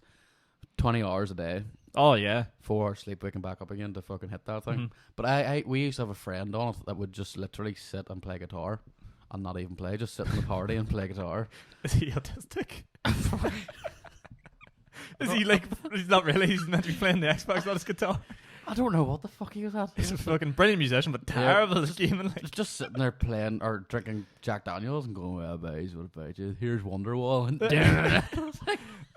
20 hours a day. Oh yeah. 4 hours sleep, waking back up again to fucking hit that thing. Mm-hmm. But we used to have a friend on it that would just literally sit and play guitar. and not even play, just sit in the party and play guitar. Is he autistic? Is he like? He's not really. He's meant to be playing the Xbox, not his guitar. I don't know what the fuck he was at. He's a fucking brilliant musician, but terrible at gaming. Like. Just sitting there playing or drinking Jack Daniels and going, "Well, boys, what about you? Here's Wonderwall." And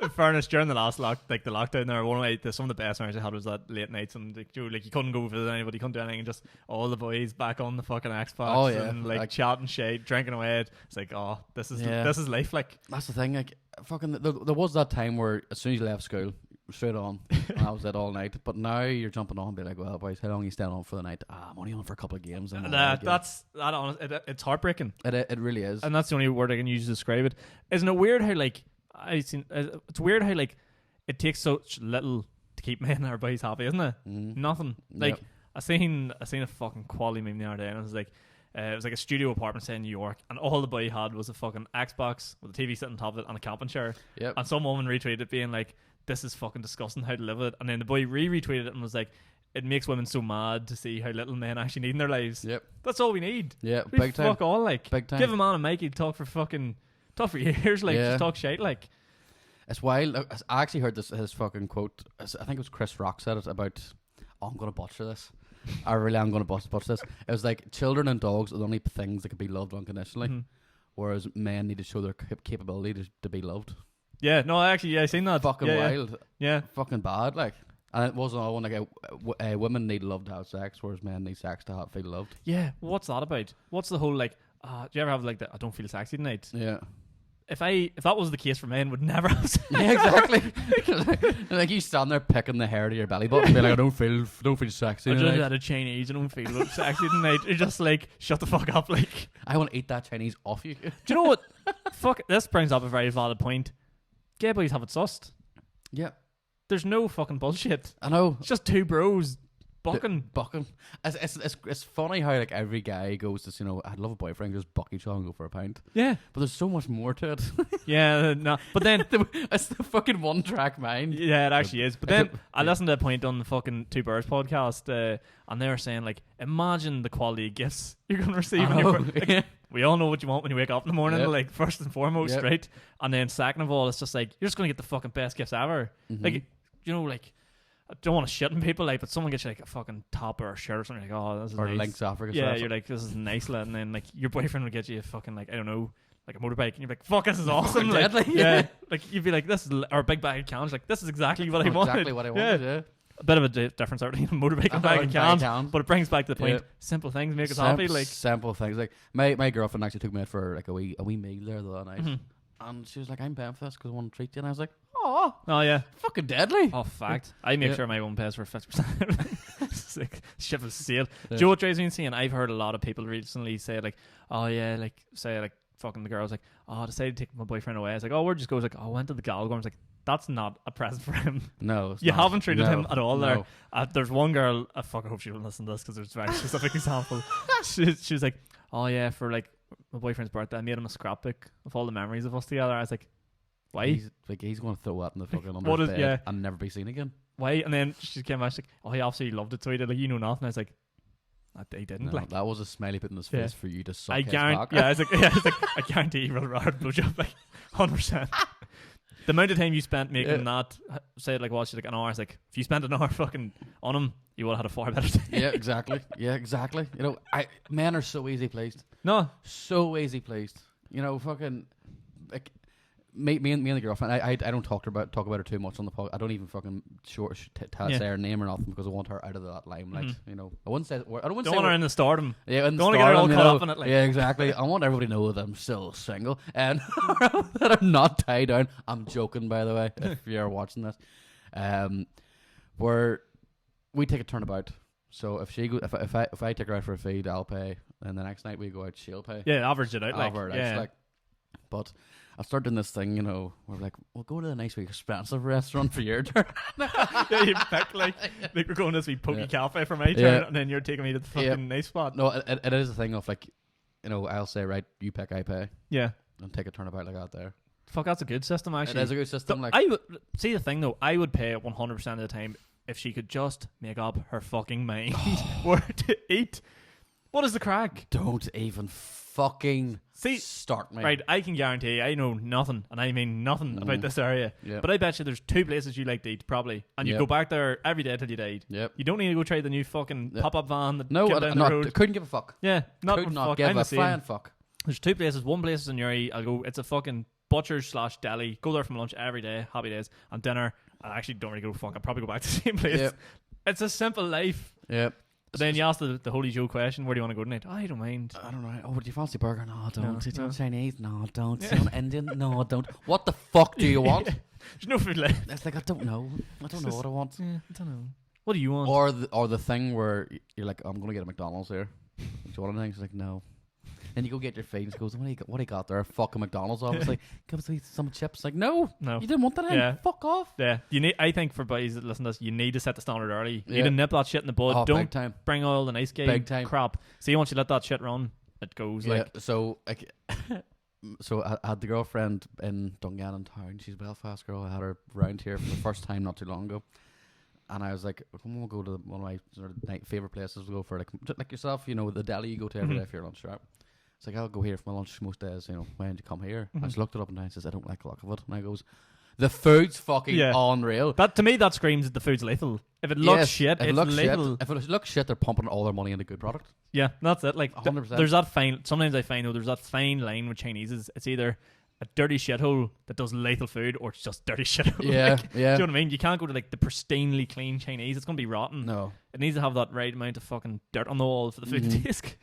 in fairness, during the last lockdown, there some of the best memories I had was that late nights and like you couldn't go visit anybody, you couldn't do anything, and just all the boys back on the fucking Xbox and like chatting shit, drinking away. It's like, oh, this is life. Like that's the thing. Like fucking, there was that time where as soon as you left school, straight on, and I was it all night. But now you're jumping on and be like, well, boys, how long are you staying on for the night? I'm only on for a couple of games. And it's heartbreaking. It really is, and that's the only word I can use to describe it. Isn't it weird how like it's weird how like it takes such little to keep men and our boys happy, isn't it? Nothing. Like I seen a fucking quality meme the other day, and it was like a studio apartment say in New York, and all the boy had was a fucking Xbox with a TV sitting on top of it and a camping chair. Yep. And some woman retweeted it being like, this is fucking disgusting how to live it. And then the boy retweeted it and was like, it makes women so mad to see how little men actually need in their lives. Yep. That's all we need. Yeah, big time. Fuck all, like. Big time. Give a man a mic, he'd talk for years, like, just talk shite, like. It's wild. I actually heard his fucking quote. I think it was Chris Rock said it about, I'm going to butcher this. I really am going to butcher this. It was like, children and dogs are the only things that can be loved unconditionally, whereas men need to show their capability to be loved. Yeah, no, actually, I seen that. Fucking wild. Yeah. Fucking bad, like. And it was another one, like, women need love to have sex, whereas men need sex to feel loved. Yeah, what's that about? What's the whole, like, do you ever have, like, I don't feel sexy tonight? Yeah. If that was the case for men, would never have sex. Yeah, exactly. Like you stand there picking the hair to your belly button and be like, I don't feel sexy tonight. I just had a Chinese, I don't feel sexy tonight. You're just like, shut the fuck up, like. I want to eat that Chinese off you. Do you know what? Fuck, this brings up a very valid point. Gay boys have it sussed. Yeah. There's no fucking bullshit. I know. It's just two bros bucking. It's funny how like every guy goes to, you know, I'd love a boyfriend, just buck each other and go for a pint. Yeah. But there's so much more to it. Yeah, no. But then it's the fucking one track mind. Yeah, it actually is. But then I listened to a point on the fucking Two Birds podcast, and they were saying like, imagine the quality of gifts you're gonna receive. We all know what you want when you wake up in the morning, like first and foremost, right? And then second of all, it's just like you're just gonna get the fucking best gifts ever. Like, you know, like, I don't want to shit on people, like, but someone gets you like a fucking top or a shirt or something, like, oh, this is nice. Or Lynx Africa. Yeah, you're like, this is nice, lad. And then like your boyfriend would get you a fucking, like, I don't know, like a motorbike, and you're like, fuck, this is awesome. Like, yeah, like you'd be like, this is, or a big bag of cans, like, this is exactly what I wanted. Exactly what I wanted. Yeah. A bit of a difference between a motorbike and bag of cans, but it brings back to the point. Simple things make us happy. Like simple things. Like my girlfriend actually took me out for like a wee meal there the other night, and she was like, "I'm paying for this because I want to treat you," and I was like, "Oh yeah, fucking deadly." Oh, fact. I make sure my one pays for 50%. Ship is sealed. Do you know what drives me insane? I've heard a lot of people recently say like, "Oh yeah," like say like fucking the girls like, "Oh, I decided to take my boyfriend away." It's like, "Oh, where just goes?" Like, "Oh, I went to the Galgorm." It's like, that's not a present for him. No, you haven't treated him at all there. There's one girl, I hope she won't listen to this because there's a very specific example. She was like, "Oh yeah, for like my boyfriend's birthday, I made him a scrapbook of all the memories of us together." I was like, "Why?" He's going to throw that in the fucking under his bed and never be seen again. Why? And then she came out, she's like, "Oh, he absolutely loved it, so he did." Like, you know nothing. I was like, he didn't. No, like, that was a smiley put in his face for you to suck his cock. Yeah, I was like, I guarantee he would rather blowjob, like 100%. The amount of time you spent making that, say like, well, she's like an hour. It's like, if you spent an hour fucking on him, you would have had a far better day. Yeah, exactly. You know, men are so easy pleased. No, so easy pleased. You know, fucking like me and the girlfriend. I don't talk about her too much on the podcast. I don't even fucking say her name or nothing because I want her out of that limelight. You know, I wouldn't say. I don't want her in the stardom. Yeah, in the stardom. Don't want to get her all caught up in it. Like. Yeah, exactly. I want everybody to know that I'm still single and that I'm not tied down. I'm joking, by the way. If you're watching this, where we take a turnabout. So if I take her out for a feed, I'll pay, and the next night we go out, she'll pay. Yeah, average it out. But I'll start doing this thing, you know, we're like, we'll go to the nice, expensive restaurant for your turn. Yeah, you pick, like we're going to this wee pokey cafe for my turn, and then you're taking me to the fucking nice spot. No, it is a thing of like, you know, I'll say, right, you pick, I pay. Yeah. And take a turnabout like that there. Fuck, that's a good system, actually. It is a good system. Like, I would see the thing though, I would pay it 100% of the time if she could just make up her fucking mind where to eat. What is the crack? Don't even fucking start me. Right, I can guarantee you, I know nothing, and I mean nothing about this area. Yep. But I bet you there's 2 places you like to eat, probably. And you go back there every day till you died. Yep. You don't need to go try the new fucking pop-up van that No, down the road. I couldn't give a fuck. Yeah, Could not fuck. give I'm a the same. flying fuck. There's 2 places. One place is in Uri. I'll go. It's a fucking butcher/deli. Go there from lunch every day. Happy days. And dinner, I actually don't really go fuck. I'll probably go back to the same place. Yep. It's a simple life. Yep. But then you ask the Holy Joe question, where do you want to go tonight? I don't mind. I don't know. Oh, do you fancy burger? No, I don't. No, Do you no. want Chinese? No, I don't. Do you want Indian? No, I don't. What the fuck do you want? There's no food left. It's like, I don't know. I don't know what I want. Yeah, I don't know. What do you want? Or the thing where you're like, I'm gonna get a McDonald's here. Do you want anything? She's like, no. And you go get your feed and she goes, what do you got there? Fucking McDonald's, obviously. Give us some chips. Like, no. You didn't want that in. Yeah. Fuck off. Yeah. I think for boys that listen to this, you need to set the standard early. You Yeah. need to nip that shit in the bud. Oh, Don't big time. bring all the nice guy Big time. crap. See, once you let that shit run, it goes Yeah. like... So, like, so I had the girlfriend in Dungannon town. She's a Belfast girl. I had her round here for the first time not too long ago. And I was like, come on, we'll go to one of my sort of favourite places. We'll go for, like yourself, you know, the deli you go to every day for your lunch, right? It's like, I'll go here for my lunch most days, you know, when do you come here? I just looked it up and down and says, I don't like the look of it. And I goes, the food's fucking unreal. That, to me, that screams that the food's lethal. If it looks shit, if it's it looks lethal. Shit, if it looks shit, they're pumping all their money into good product. Yeah, that's it. Like, 100%. there's that fine... Sometimes I find, though, there's that fine line with Chinese. It's either a dirty shithole that does lethal food, or it's just dirty shithole. Yeah, like, yeah. Do you know what I mean? You can't go to, like, the pristinely clean Chinese. It's going to be rotten. No. It needs to have that right amount of fucking dirt on the wall for the food to taste good.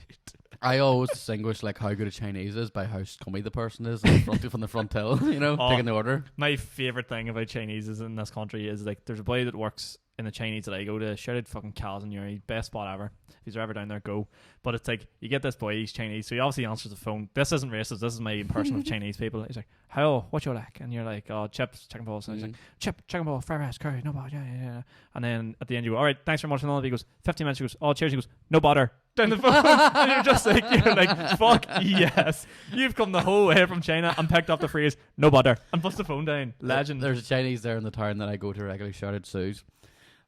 I always distinguish like how good a Chinese is by how scummy the person is in front from the front till, you know, taking the order. My favourite thing about Chinese is in this country is like there's a boy that works in the Chinese that I go to. Shout out fucking Kaz and Yuri, best spot ever. If you're ever down there, go. But it's like you get this boy, he's Chinese, so he obviously answers the phone. This isn't racist. This is my impression of Chinese people. He's like, "Hello, what you like?" And you're like, "Oh, chips, chicken balls." And he's like, "Chip, chicken ball, fried rice, curry, no bother." Yeah. And then at the end you go, "All right, thanks very much." And all he goes, 15 minutes. He goes, "Oh, cheers." He goes, "No bother." Down the phone, and you're just like, fuck yes, you've come the whole way from China and picked up the phrase "no bother" and puts the phone down. Legend. There's a Chinese there in the town that I go to regularly. Shout out Sue's.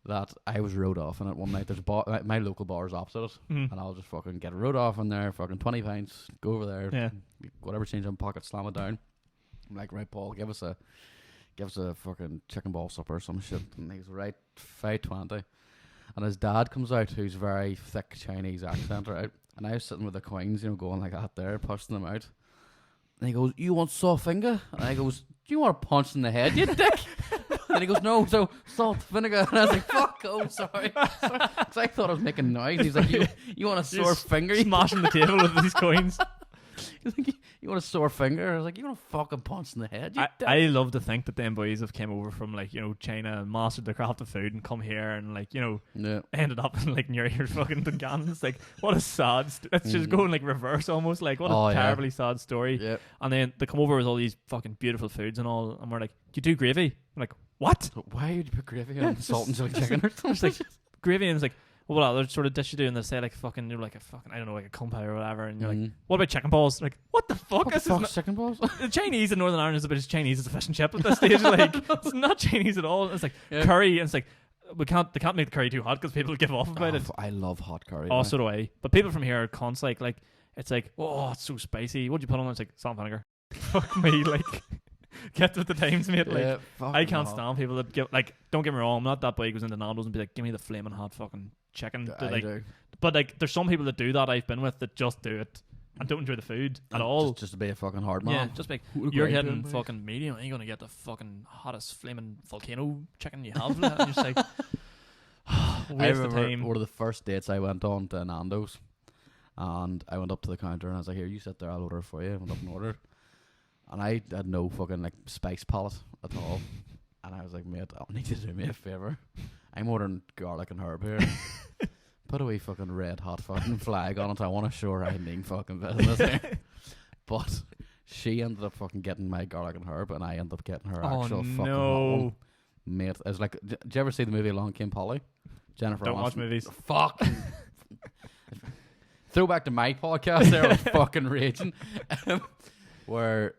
That I was rode off in it one night. There's a bar, my local bar is opposite it, and I'll just fucking get a rode off in there, fucking 20 pints, go over there, whatever change in pocket, slam it down. I'm like, right, Paul, give us a fucking chicken ball supper or some shit. And he's right, 5.20. And his dad comes out, who's very thick Chinese accent, right? And I was sitting with the coins, you know, going like that there, pushing them out. And he goes, "You want salt finger?" And I goes, "Do you want a punch in the head, you dick?" And he goes, "No, so salt vinegar." And I was like, "Fuck, oh, sorry." Because I thought I was making noise. He's like, you want a sore finger? Smashing the table with these coins. He's like, "You want a sore finger?" I was like, "You want a fucking punch in the head, you dick." I love to think that them boys have came over from like, you know, China and mastered the craft of food and come here and like, you know, ended up in like near your fucking Dungannon. It's like, what a sad it's just going like reverse almost, like what a terribly sad story. Yep. And then they come over with all these fucking beautiful foods and all, and we're like, "Do you do gravy?" I'm like, "What? Why would you put gravy on salt and chili chicken or something?" It's like gravy, and it's like, well, what other sort of dish you do? And they say like fucking, you're like a fucking, I don't know, like a kumpai or whatever, and you're like, "What about chicken balls?" Like, what the fuck? What This the is fuck's chicken balls? the Chinese in Northern Ireland is about as Chinese as a fish and chip at this stage. Like, it's not Chinese at all. It's like curry, and it's like they can't make the curry too hot because people give off about it. I love hot curry. Oh, so do I. But people from here are cons. Like it's like, "Oh, it's so spicy. What'd you put on it?" It's like salt and vinegar. Fuck me, like. Get with the times, mate. Like, I can't stand people that give. Like, don't get me wrong, I'm not that boy who goes into Nando's and be like, "Give me the flaming hot fucking chicken." I do. But like, there's some people that do that. I've been with that just do it and don't enjoy the food at all. Just to be a fucking hard man. Yeah, just like you're getting fucking medium. Are you gonna get the fucking hottest flaming volcano chicken you have? And you're just like, waste of time. One of the first dates I went on to Nando's, and I went up to the counter and I was like, "Here, you sit there. I'll order for you." I went up and ordered. And I had no fucking like spice palette at all. And I was like, "Mate, I need you to do me a favour. I'm ordering garlic and herb here. Put a wee fucking red hot fucking flag on it. I want to show her I mean fucking business here." But she ended up fucking getting my garlic and herb, and I ended up getting her actual fucking hot one. Mate, I was like, did you ever see the movie Along Came Polly? Jennifer Don't Aniston. watch movies. Fuck. Throwback to my podcast there, I was fucking raging. Where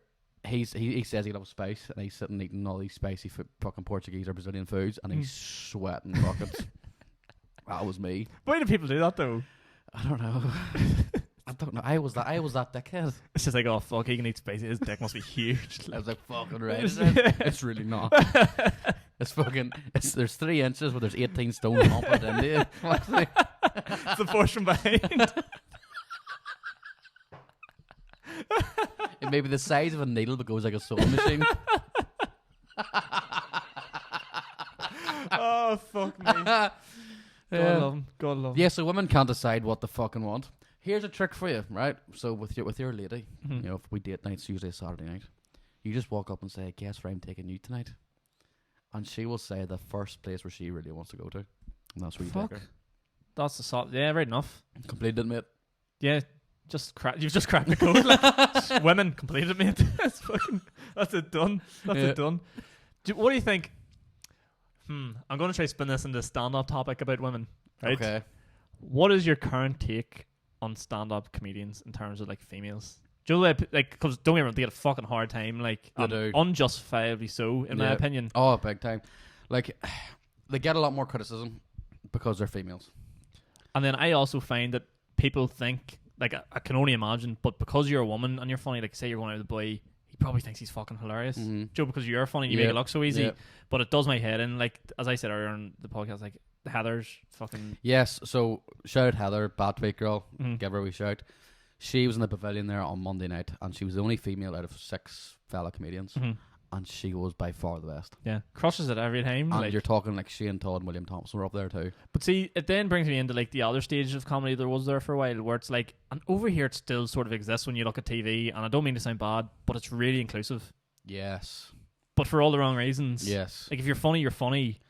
he says he loves spice, and he's sitting eating all these spicy fucking Portuguese or Brazilian foods, and he's sweating buckets. That was me. Why do people do that though? I don't know. I don't know. I was that dickhead. It's just like, oh fuck, he can eat space. His dick must be huge. I was like, fucking right. It's really not. It's fucking. There's 3 inches, but there's 18 stone pumped into it. It's the force from behind. It may be the size of a needle, but goes like a sewing machine. Oh fuck me. God love him. God love him. Yeah, so women can't decide what they fucking want. Here's a trick for you, right? So with your lady, you know, if we date nights, usually a Saturday night, you just walk up and say, "Guess where I'm taking you tonight," and she will say the first place where she really wants to go to, and that's where you take her. That's the sort. Yeah, right enough. Completed, mate. Yeah, you've just cracked the code. Like, women completed, mate. That's it done. It done. What do you think? I'm going to try to spin this into a stand-up topic about women. Right? Okay. What is your current take on stand-up comedians in terms of like females? Do you know, like, because don't get me wrong, they get a fucking hard time, like, unjustifiably so, in my opinion. Oh, big time. Like, they get a lot more criticism because they're females. And then I also find that people think, like, I can only imagine, but because you're a woman and you're funny, like, say you're going out with a boy, he probably thinks he's fucking hilarious. Joe, because you're funny, you make it look so easy. Yeah. But it does my head in, like, as I said earlier on the podcast, like, Heather's fucking... Yes, so shout out Heather, bad tweet girl, give her a wee shout. She was in the pavilion there on Monday night, and she was the only female out of 6 fellow comedians, and she was by far the best. Yeah, crushes it every time. And like, you're talking like Shane Todd and William Thompson were up there too. But see, it then brings me into like the other stage of comedy there was there for a while, where it's like, and over here it still sort of exists when you look at TV, and I don't mean to sound bad, but it's really inclusive. Yes. But for all the wrong reasons. Yes. Like, if you're funny, you're funny.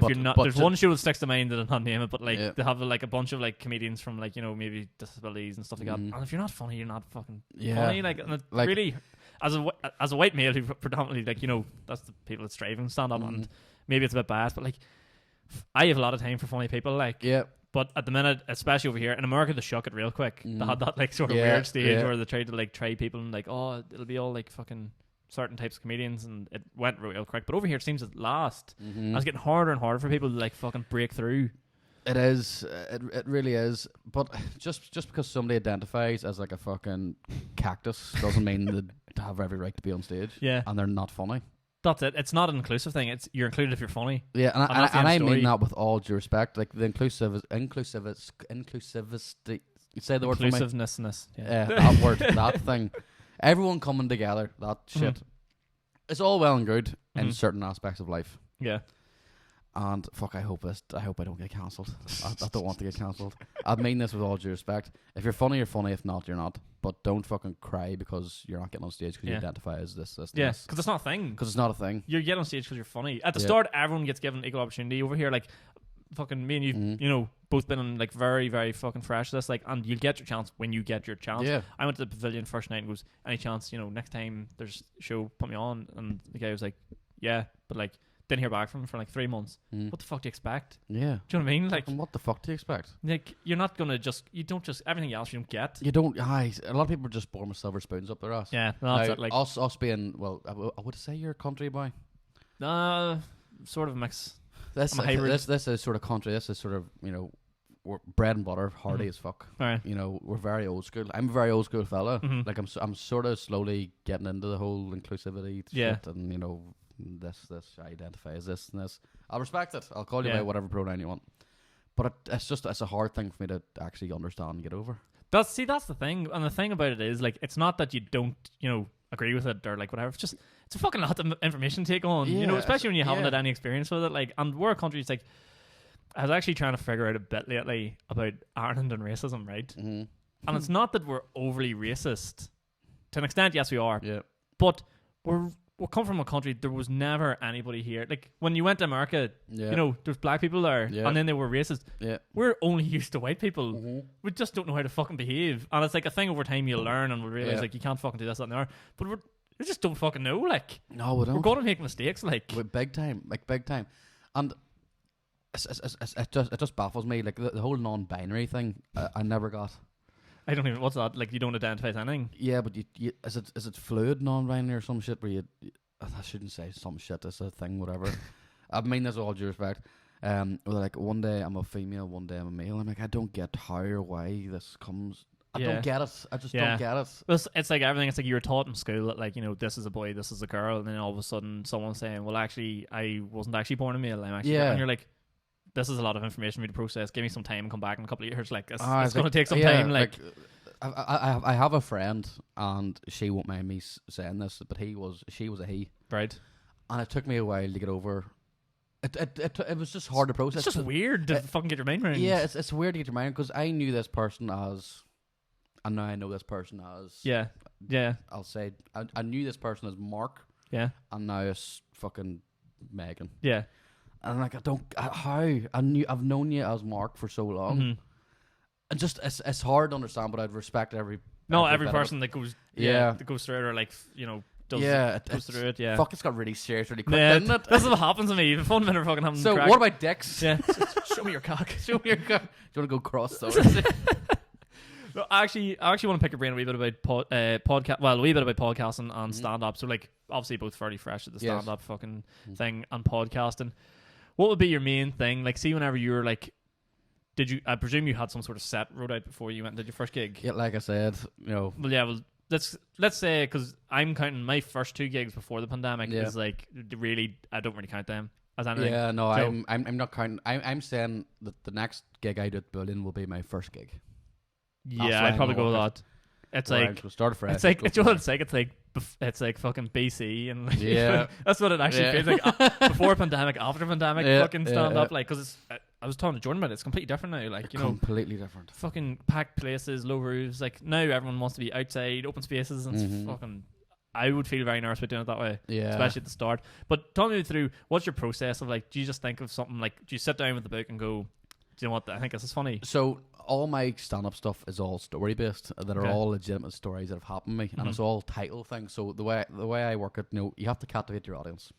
If you're not, there's one show that sticks to mind that I'm not naming it, but like they have like a bunch of like comedians from like, you know, maybe disabilities and stuff like that. And if you're not funny, you're not fucking funny. Like, and it really, as a white male who predominantly, like, you know, that's the people that strive and stand up, and maybe it's a bit biased, but like, I have a lot of time for funny people. Like, but at the minute, especially over here in America, they shook it real quick. They had that like sort of weird stage where they tried to like try people and like, oh, it'll be all like fucking certain types of comedians, and it went real quick. But over here it seems to last, and it's getting harder and harder for people to like fucking break through. It is, it really is. But just because somebody identifies as like a fucking cactus doesn't mean they have every right to be on stage. Yeah, and they're not funny. That's it. It's not an inclusive thing. It's you're included if you're funny. Yeah, and I mean that with all due respect. Like, the inclusivity. You say the word for me. Inclusiveness. Yeah, that word, that thing. Everyone coming together, that shit. It's all well and good in certain aspects of life. Yeah. And fuck, I hope I don't get cancelled. I don't want to get cancelled. I mean this with all due respect. If you're funny, you're funny. If not, you're not. But don't fucking cry because you're not getting on stage because you identify as this. Yeah, because it's not a thing. Because it's not a thing. You get on stage because you're funny. At the start, everyone gets given equal opportunity. Over here, like, fucking me and you, you know, both been on like very, very fucking fresh this, like, and you'll get your chance when you get your chance. Yeah. I went to the pavilion first night and goes, any chance, you know, next time there's a show, put me on. And the guy was like, yeah, but like, didn't hear back from him for like 3 months. What the fuck do you expect? Yeah. Do you know what I mean? Like, what the fuck do you expect? Like, you're not gonna you don't just, everything else you don't get. You don't, a lot of people are just born with silver spoons up their ass. Yeah, that's it. Like, us being, well, I would say you're a country boy. Sort of a mix. This is sort of country. This is sort of, you know, we're bread and butter, hearty as fuck. Right. You know, we're very old school. I'm a very old school fella. Like, I'm sort of slowly getting into the whole inclusivity shit, and, you know, this I identify as this and this. I'll respect it. I'll call you by whatever pronoun you want. But it's a hard thing for me to actually understand and get over. That's the thing, and the thing about it is, like, it's not that you don't, you know, agree with it or like whatever. It's a fucking lot of information to take on, you know, especially when you haven't had any experience with it. Like, and we're a country. It's like, I was actually trying to figure out a bit lately about Ireland and racism, right? And it's not that we're overly racist. To an extent, yes, we are. Yeah. But we come from a country, there was never anybody here. Like, when you went to America, you know, there's black people there, and then they were racist. Yeah. We're only used to white people. We just don't know how to fucking behave. And it's like a thing over time you learn, and we realize, like, you can't fucking do this, that, and the other. But we just don't fucking know, like. No, we don't. We're going to make mistakes, like. Big time. And it just baffles me. Like, the whole non-binary thing, I never got. I don't even. What's that? Like, you don't identify as anything? Yeah, but you is it fluid non-binary or some shit where I shouldn't say some shit. It's a thing, whatever. I mean, there's all due respect. Where like one day I'm a female, one day I'm a male. I'm like, I don't get how or why this comes. I don't get it. I just don't get it. It's like everything. It's like you were taught in school that, like, you know, this is a boy, this is a girl, and then all of a sudden someone's saying, well, actually, I wasn't actually born a male. I'm actually, and you're like, this is a lot of information for me to process. Give me some time and come back in a couple of years. Like, it's going to take some time. Like, I have a friend, and she won't mind me saying this, but she was a he, right? And it took me a while to get over. It was just hard to process. It's just weird to fucking get your mind around. Yeah, it's weird to get your mind, because I knew this person as, and now I know this person as. Yeah. I'll say I knew this person as Mark. Yeah. And now it's fucking Megan. Yeah. And I'm like, I've known you as Mark for so long. Mm-hmm. And just it's hard to understand, but I'd respect every person that goes that goes through it, or like, you know, goes through it. Yeah. Fuck, it's got really serious really quick, yeah, didn't it? That's what happens to me. The fun minute fucking having So crack. what about dicks? Yeah. Show me your cock. Show me your cock. Do you want to go cross those? Well, I actually want to pick your brain a wee bit about podcast. Well, a wee bit about podcasting and stand up. So, like, obviously both fairly fresh at the stand up fucking thing and podcasting. What would be your main thing? Like, see, whenever you were like, I presume you had some sort of set wrote out before you went and did your first gig? Yeah, like I said, you know. Well, yeah, let's say, because I'm counting my first 2 gigs before the pandemic is like, really, I don't really count them as anything. Yeah, no, so, I'm not counting. I'm saying that the next gig I do at Berlin will be my first gig. Yeah, I'd probably go with that. It's like start fresh. It's like it's like fucking BC, and like, that's what it actually feels like. Before pandemic, after pandemic, fucking stand up, like, because I was talking to Jordan about it. It's completely different now. Like, you know, completely different. Fucking packed places, low roofs. Like, now everyone wants to be outside, open spaces, and it's fucking. I would feel very nervous about doing it that way, especially at the start. But talk me through, what's your process of, like, do you just think of something, like, do you sit down with the book and go, do you know what, I think this is funny? So all my stand-up stuff is all story-based. That are all legitimate stories that have happened to me, and it's all title things. So the way I work it, you know, you have to captivate your audience,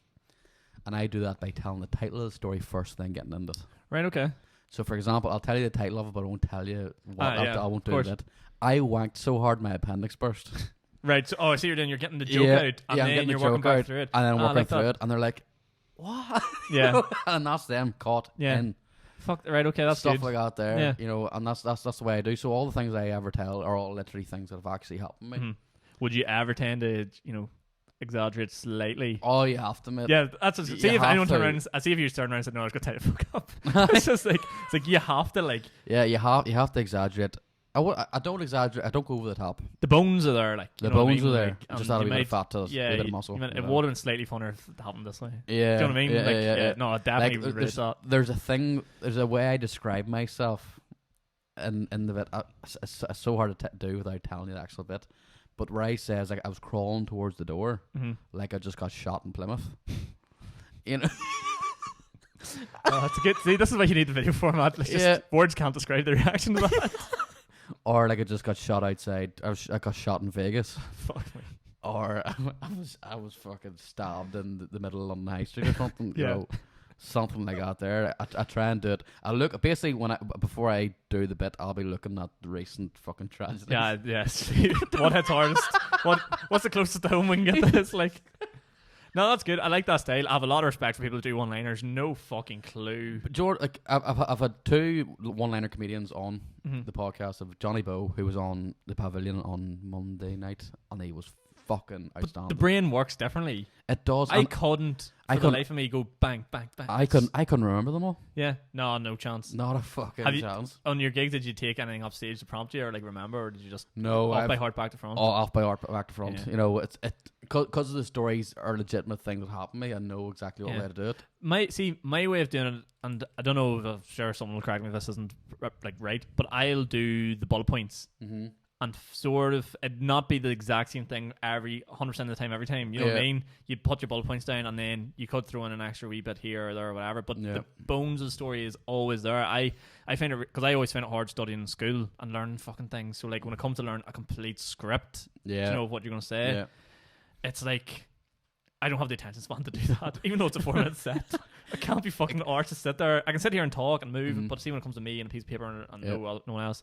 and I do that by telling the title of the story first, then getting into it. Right. Okay. So, for example, I'll tell you the title of it, but I won't tell you what. I won't do it. I wanked so hard my appendix burst. Right. So, I see you're getting the joke out, and then you're working back through it, and then I'm working through it, and they're like, "What?" Yeah. And that's them caught in. Fuck. Right. Okay. That's stuff good. like that there. Yeah. You know, and that's the way I do. So all the things I ever tell are all literally things that have actually happened to me. Would you ever tend to, you know, exaggerate slightly? Oh, you have to, mate. Yeah, that's what, see if anyone turn around. I see if you turn around and said, "No, I was gonna tell you to fuck up." It's just like, it's like you have to, like. Yeah, you have to exaggerate. I don't exaggerate. I don't go over the top. The bones are there, like, the bones are there. Like, just add a bit of fat to it, a bit of muscle. It would have been slightly funner if it happened this way. Yeah, do you know what I mean? Yeah. No, I definitely like, there's a way I describe myself in the bit. It's so hard to do without telling you the actual bit. But where I say is, like, I was crawling towards the door, like I just got shot in Plymouth. You know. Oh, that's good. See, this is why you need the video format. Like, just words can't describe the reaction to that. Or like I just got shot outside. I got shot in Vegas. Fuck me. Or I was fucking stabbed in the middle of London High Street or something. You know, something like that. There, I try and do it. I look basically before I do the bit, I'll be looking at the recent fucking tragedies. Yeah, yes. What hits hardest? What's the closest to home we can get to this? Like. No, that's good. I like that style. I have a lot of respect for people who do one-liners. No fucking clue. But George, like, I've had 2 one-liner comedians on the podcast. Of Johnny Bow, who was on the Pavilion on Monday night, and he was fucking outstanding. But the brain works differently. It does. I couldn't, for the life of me, go bang, bang, bang. I couldn't remember them all. Yeah, no chance. Not a fucking chance. On your gigs, did you take anything off stage to prompt you, or like remember, or did you just off by heart back to front? Off by heart back to front. Yeah. You know, because of the stories are legitimate things that happen to me. I know exactly what way to do it. My way of doing it, and I don't know if I'm sure someone will correct me if this isn't like right, but I'll do the bullet points. And sort of it not be the exact same thing 100% of the time every time. You know what I mean? You put your bullet points down and then you could throw in an extra wee bit here or there or whatever. But the bones of the story is always there. I find it, because I always find it hard studying in school and learning fucking things. So like when it comes to learn a complete script, to know what you're gonna say, it's like I don't have the attention span to do that. Even though it's a 4-minute set, I can't be fucking arse to sit there. I can sit here and talk and move, but see when it comes to me and a piece of paper and no one else.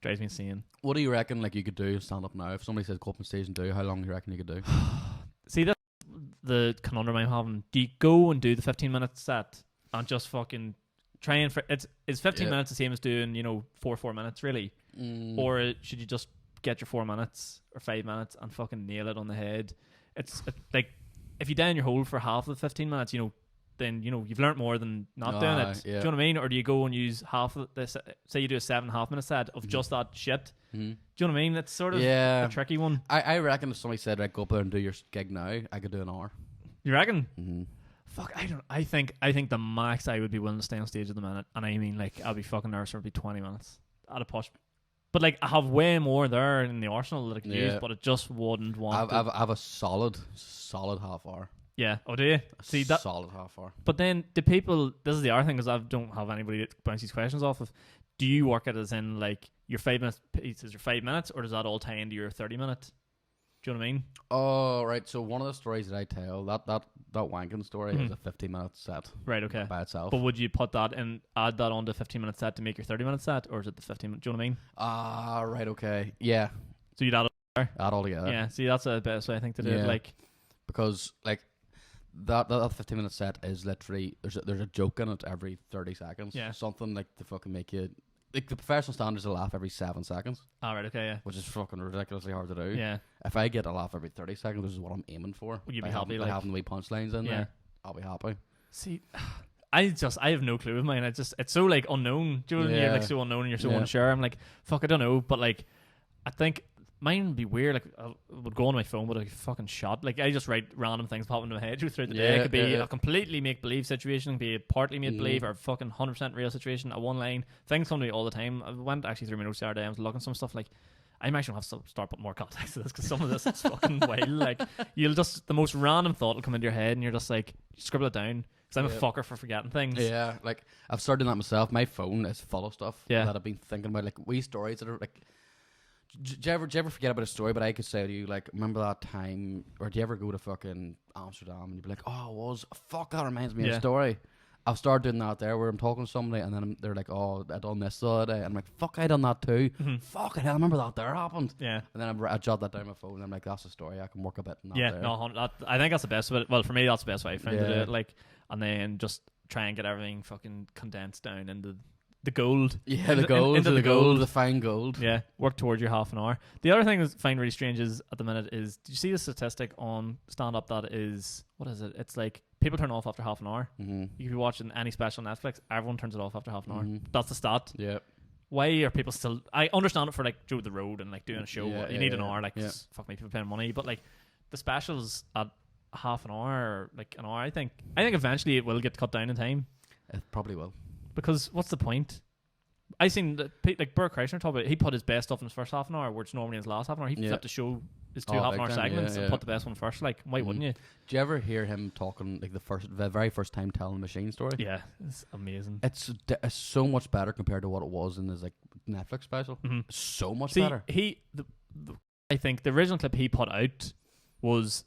Drives me insane. What do you reckon, like, you could do stand up now? If somebody says go up on stage and do, how long do you reckon you could do? See, that's the conundrum I'm having. Do you go and do the 15-minute set and just fucking trying for is 15 minutes the same as doing 4 minutes really, or should you just get your 4 minutes or 5 minutes and fucking nail it on the head? It's like if you down your hole for half of the 15 minutes, then you've learnt more than not doing it. Yeah. Do you know what I mean? Or do you go and use half of this? Say you do a 7.5 minute set of just that shit. Do you know what I mean? It's sort of a tricky one. I reckon if somebody said, right, go up there and do your gig now, I could do an hour. You reckon? Fuck, I think the max I would be willing to stay on stage at the minute, and I mean, like, I'll be fucking nervous for 20 minutes at a push. But like, I have way more there in the arsenal that I could use, but I just wouldn't want. I have a solid half hour. Yeah. Oh, do you? See that solid half hour? But then the people. This is the other thing, because I don't have anybody to bounce these questions off of. Do you work it as in like your 5 minutes piece is your 5 minutes, or does that all tie into your 30 minutes? Do you know what I mean? Oh, right. So one of the stories that I tell, that wanking story is a 15-minute set. Right, okay. By itself. But would you put that and add that on the 15-minute set to make your 30-minute set, or is it the 15 minute? Do you know what I mean? Right, okay. Yeah. So you'd add it there? Add all together. Yeah, see, that's the best way I think to do it. Like, because, like, that 15-minute set is literally, there's a joke in it every 30 seconds. Yeah. Something like to fucking make you, like, the professional standards will laugh every 7 seconds. Right, okay, yeah. Which is fucking ridiculously hard to do. Yeah. If I get a laugh every 30 seconds, this is what I'm aiming for. Would you be happy? By having the wee punchlines in there, I'll be happy. See, I have no clue with mine. It's so like unknown. Do you know when you're like so unknown and you're so unsure? I'm like, fuck, I don't know. But like, I think mine would be weird. Like, I would go on my phone with a fucking shot. Like, I just write random things pop into my head throughout the day. It could be a completely make-believe situation. It could be a partly made-believe or a fucking 100% real situation. A one line. Things come to me all the time. I went actually through my notes the other day. I was looking at some stuff like, I'm actually going to have to start putting more context to this, because some of this is fucking wild. Like, you'll just, the most random thought will come into your head and you're just like, scribble it down. Because I'm a fucker for forgetting things. Yeah, like, I've started doing that myself. My phone is full of stuff that I've been thinking about. Like, wee stories that are like, do you ever forget about a story? But I could say to you, like, remember that time, or do you ever go to fucking Amsterdam and you'd be like, oh, that reminds me of a story. I've started doing that there, where I'm talking to somebody and then they're like, oh, I done this the other day, and I'm like, fuck, I done that too. Fucking hell, I remember that there happened. Yeah. And then I jot that down on my phone and I'm like, that's a story, I can work a bit in that. Yeah, no, I think that's the best way. Well, for me, that's the best way I found to do it. Like, and then just try and get everything fucking condensed down into the gold. Yeah, the gold, the fine gold. Yeah, work towards your half an hour. The other thing I find really strange is, at the minute, is, do you see the statistic on stand-up that is, what is it? It's like, people turn off after half an hour. You could be watching any special on Netflix, everyone turns it off after half an hour. That's the stat. Yeah. Why are people still... I understand it for, like, Joe the Road and, like, doing a show. You need an hour, like, fuck me, people paying money. But, like, the specials at half an hour, or, like, an hour, I think eventually it will get cut down in time. It probably will. Because what's the point? I seen that, like, Bert Kreischer talk about it. He put his best stuff in his first half an hour, which normally in his last half an hour. He flipped the show, his two half an hour segments, and put the best one first. Like, why wouldn't you? Do you ever hear him talking, like, the very first time telling the machine story? Yeah, it's amazing. It's so much better compared to what it was in his, like, Netflix special. So much better. I think the original clip he put out was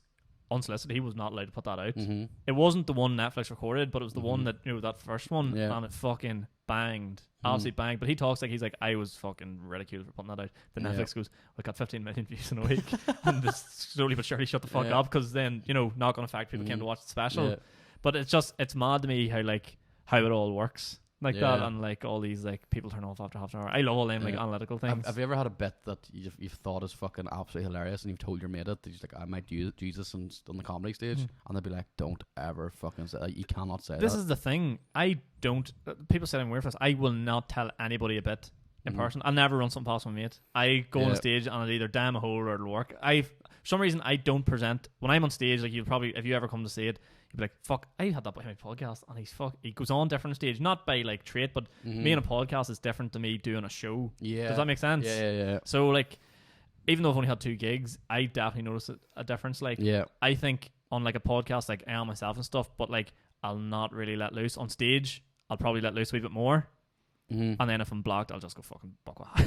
unsolicited. He was not allowed to put that out. It wasn't the one Netflix recorded, but it was the one that, that first one, and it fucking banged. Absolutely banged. But he talks like, he's like, I was fucking ridiculed for putting that out. The Netflix goes, I got 15 million views in a week. And this slowly but surely shut the fuck up, because then, not going to fact people came to watch the special. But it's mad to me how it all works like that, and like all these like people turn off after half an hour. I love all them like analytical things. Have you ever had a bit that you've thought is fucking absolutely hilarious, and you've told your mate it, that you're like, I might use this on the comedy stage, and they'd be like, don't ever fucking say that. You cannot say this that. Is the thing. I don't. People say I'm weird for this. I will not tell anybody a bit in person. I'll never run something past my mate. I go on stage and I'll either damn a hole or it'll work. For some reason I don't present when I'm on stage. Like, you'll probably, if you ever come to see it, you'll be like, fuck, I had that by my podcast, and he goes on different on stage, not by like trait, but me on a podcast is different to me doing a show. Does that make sense? Yeah. So like, even though I've only had 2 gigs, I definitely notice a difference. Like, I think on like a podcast, like, I am myself and stuff, but like, I'll not really let loose on stage. I'll probably let loose a wee bit more. And then if I'm blocked, I'll just go fucking buck off.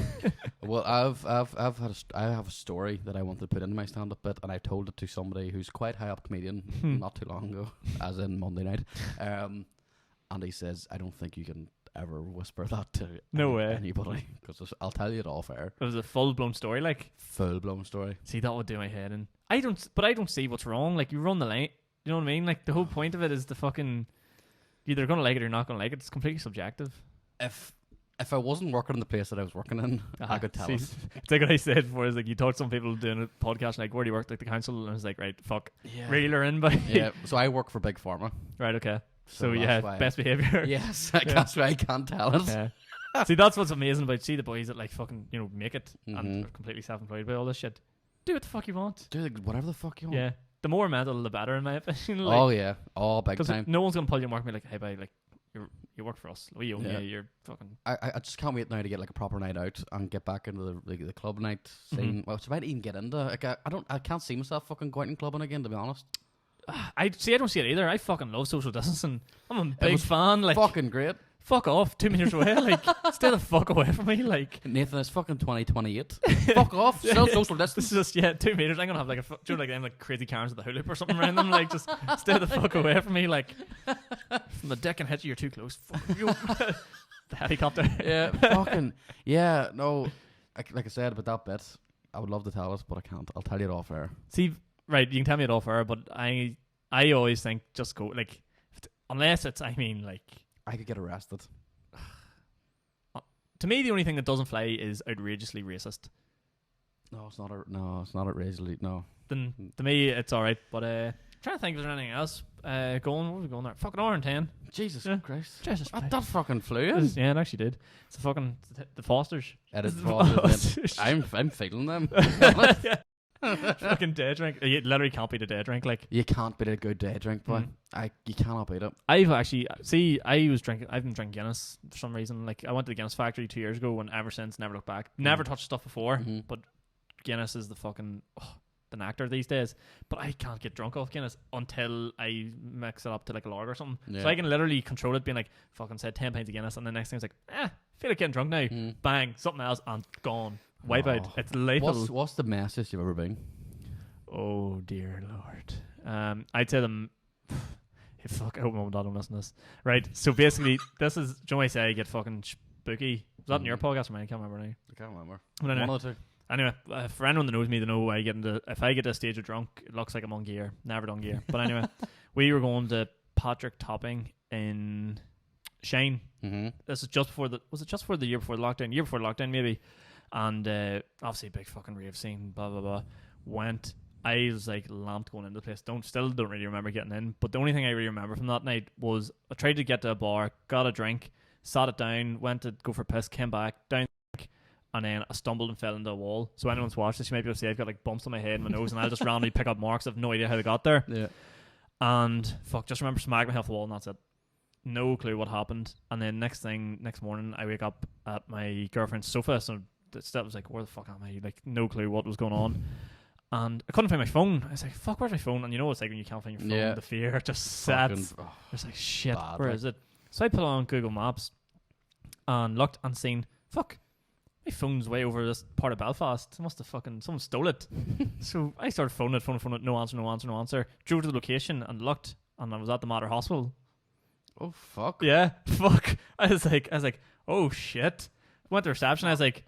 Well, I have a story that I want to put into my stand-up bit, and I told it to somebody who's quite high up comedian not too long ago, as in Monday night. And he says, I don't think you can ever whisper that to anybody, because I'll tell you it off air. It was a full-blown story, like full-blown story. See, that would do my head in. I don't see what's wrong. Like, you run the line. You know what I mean? Like, the whole point of it is the fucking. You're either gonna like it or not gonna like it. It's completely subjective. If I wasn't working in the place that I was working in, I could tell it. It's like what I said before. Is like you talk to some people doing a podcast like, where do you work? Like the council, and it's like, right, fuck, reeler in by. Yeah. So I work for Big Pharma. Right. Okay. So yeah, best behavior. Yes, that's why I can't tell it. Yeah. See, that's what's amazing about the boys that like fucking make it and are completely self-employed by all this shit. Do what the fuck you want. Do whatever the fuck you want. Yeah. The more mental, the better, in my opinion. Like, oh yeah, big time. No one's gonna pull you and mark me like, hey, bye, like you work for us. We own you. You're fucking. I just can't wait now to get like a proper night out and get back into the club night scene. Well, it's about to even get into. Like I can't see myself fucking going and clubbing again, to be honest. I don't see it either. I fucking love social distancing. I'm a big fan. Like fucking great. Fuck off, 2 meters away. Like stay the fuck away from me. Like Nathan, it's fucking 2028. Fuck off. Still social distance. This is just 2 meters. I'm gonna have like them like crazy Karens with the hula hoop or something around them. Like just stay the fuck away from me. Like from the deck and hit you, you're too close. Fuck you. The helicopter. Yeah. Fucking yeah. No. Like I said about that bit, I would love to tell us, but I can't. I'll tell you it off air. See, right? You can tell me it off air, but I always think just go like unless it's like. I could get arrested. To me, the only thing that doesn't fly is outrageously racist. No, it's not outrageously. No. Then to me, it's all right. But trying to think if there's anything else what are we going there? Fucking hour and 10. Jesus Christ! Jesus, that fucking flew in. Yeah, it actually did. It's the fucking the Fosters. It is the Fosters. I'm feeling them. Fucking day drink. You literally can't beat a day drink. Like you can't beat a good day drink, boy. You cannot beat it. I've been drinking Guinness for some reason. Like I went to the Guinness factory 2 years ago, and ever since never looked back. Never touched stuff before, but Guinness is the fucking the nectar these days. But I can't get drunk off Guinness until I mix it up to like a lager or something. Yeah. So I can literally control it, being like fucking said 10 pints of Guinness, and the next thing is like feel like getting drunk now. Bang, something else and gone. Wipe out. It's lethal. What's the messiest you've ever been? Oh dear Lord. I'd say them. Fuck, I hope mom and dad don't listen to this. Right, so basically, this is. Do you know why I say I get fucking spooky? Was that in your podcast or mine? I can't remember now. I can't remember. But anyway, one of the two. Anyway, for anyone that knows me, they know if I get to a stage of drunk, it looks like I'm on gear. Never done gear. But anyway, we were going to Patrick Topping in Shine. This is just before the year before the lockdown? Year before the lockdown, maybe. And obviously big fucking rave scene, blah blah blah. Went. I was like lamped going into the place. Still don't really remember getting in. But the only thing I really remember from that night was I tried to get to a bar, got a drink, sat it down, went to go for a piss, came back, down and then I stumbled and fell into a wall. So anyone's watched this, you might be able to see I've got like bumps on my head and my nose, and I'll just randomly pick up marks. I have no idea how they got there. Yeah. And just remember smacking myself off the wall, and that's it. No clue what happened. And then next morning I wake up at my girlfriend's sofa. So that was like, where the fuck am I? Like no clue what was going on. And I couldn't find my phone. I was like, fuck, where's my phone? And you know what it's like when you can't find your phone, the fear just sets. It's like, shit, where is it? So I put on Google Maps and looked and seen, fuck, my phone's way over this part of Belfast. Someone stole it. So I started phoning it, no answer. Drove to the location and looked, and I was at the Mater Hospital. Oh, fuck. Yeah, fuck. I was like, oh, shit. Went to reception, I was like,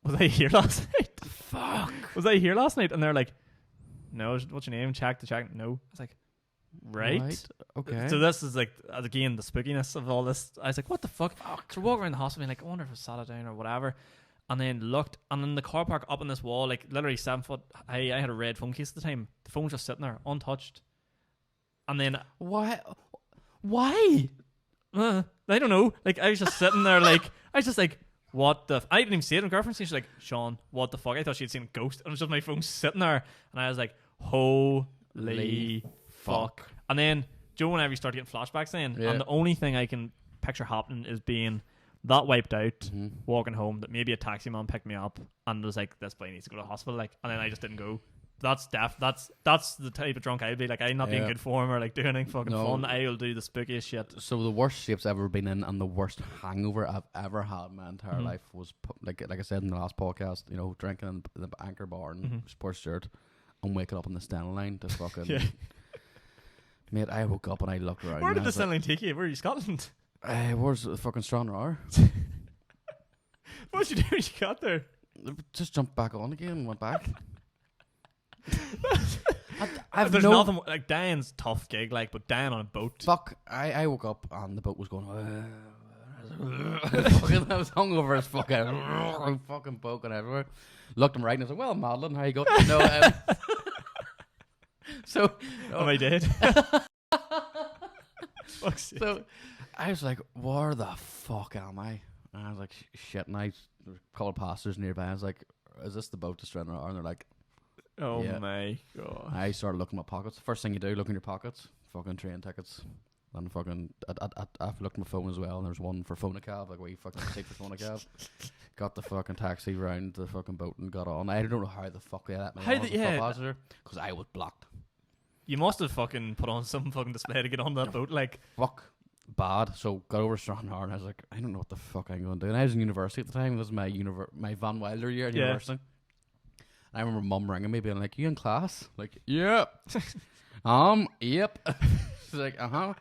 was I here last night? Fuck. Was I here last night? And they're like, no, what's your name? Check. No. I was like, right. Okay. So this is like, again, the spookiness of all this. I was like, what the fuck? So we're walking around the hospital, like, I wonder if I sat it down or whatever. And then looked, and in the car park up on this wall, like literally 7 foot, I had a red phone case at the time. The phone was just sitting there, untouched. And then why? I don't know. Like I was just sitting there, what the? I didn't even see it. My girlfriend she's like, Sean, what the fuck? I thought she'd seen a ghost. And it was just my phone sitting there, and I was like, holy fuck. And then Joe, whenever you start getting flashbacks in, and the only thing I can picture happening is being that wiped out, walking home, that maybe a taxi man picked me up and was like, this boy needs to go to the hospital, like, and then I just didn't go. That's the type of drunk I'd be. Like, I'm not being good form or like doing anything fucking fun. I'll do the spookiest shit. So the worst shapes I've ever been in and the worst hangover I've ever had in my entire life was like I said in the last podcast, you know, drinking in the Anchor Bar and Sports Shirt and waking up on the Stanley line to fucking mate, I woke up and I looked around. Where did the Stanley line take you? Where are you, Scotland? Where's the fucking Stranraer? What did you do when you got there? Just jumped back on again and went back. I've There's no nothing like dying's tough gig, like, but dying on a boat. fuck. I woke up and the boat was going. Fucking, I was hungover as fuck. Fucking boat going everywhere. Looked him right and I was like, "Well, Madeline, how you go?" No. So. Am I dead? Fuck's sake. So I was like, "Where the fuck am I?" And I was like, "Shit!" And there was a couple of pastors nearby. I was like, "Is this the boat to Stranraer?" And they're like, Oh yeah. my god. I started looking at my pockets. First thing you do, look in your pockets. Fucking train tickets. Then fucking, I've looked at my phone as well, and there's one for Phonacab, like we fucking take for Phonacab. Got the fucking taxi round the fucking boat and got on. I don't know how the fuck they let me on as a passenger, because I was blocked. You must have fucking put on some fucking display to get on that boat, like. Fuck. Bad. So got over Stranraer and I was like, I don't know what the fuck I'm going to do. And I was in university at the time. This was my Van Wilder year at university. And I remember mum ringing me being like, "You in class?" Like, "Yeah." Yep. She's like, "Uh-huh.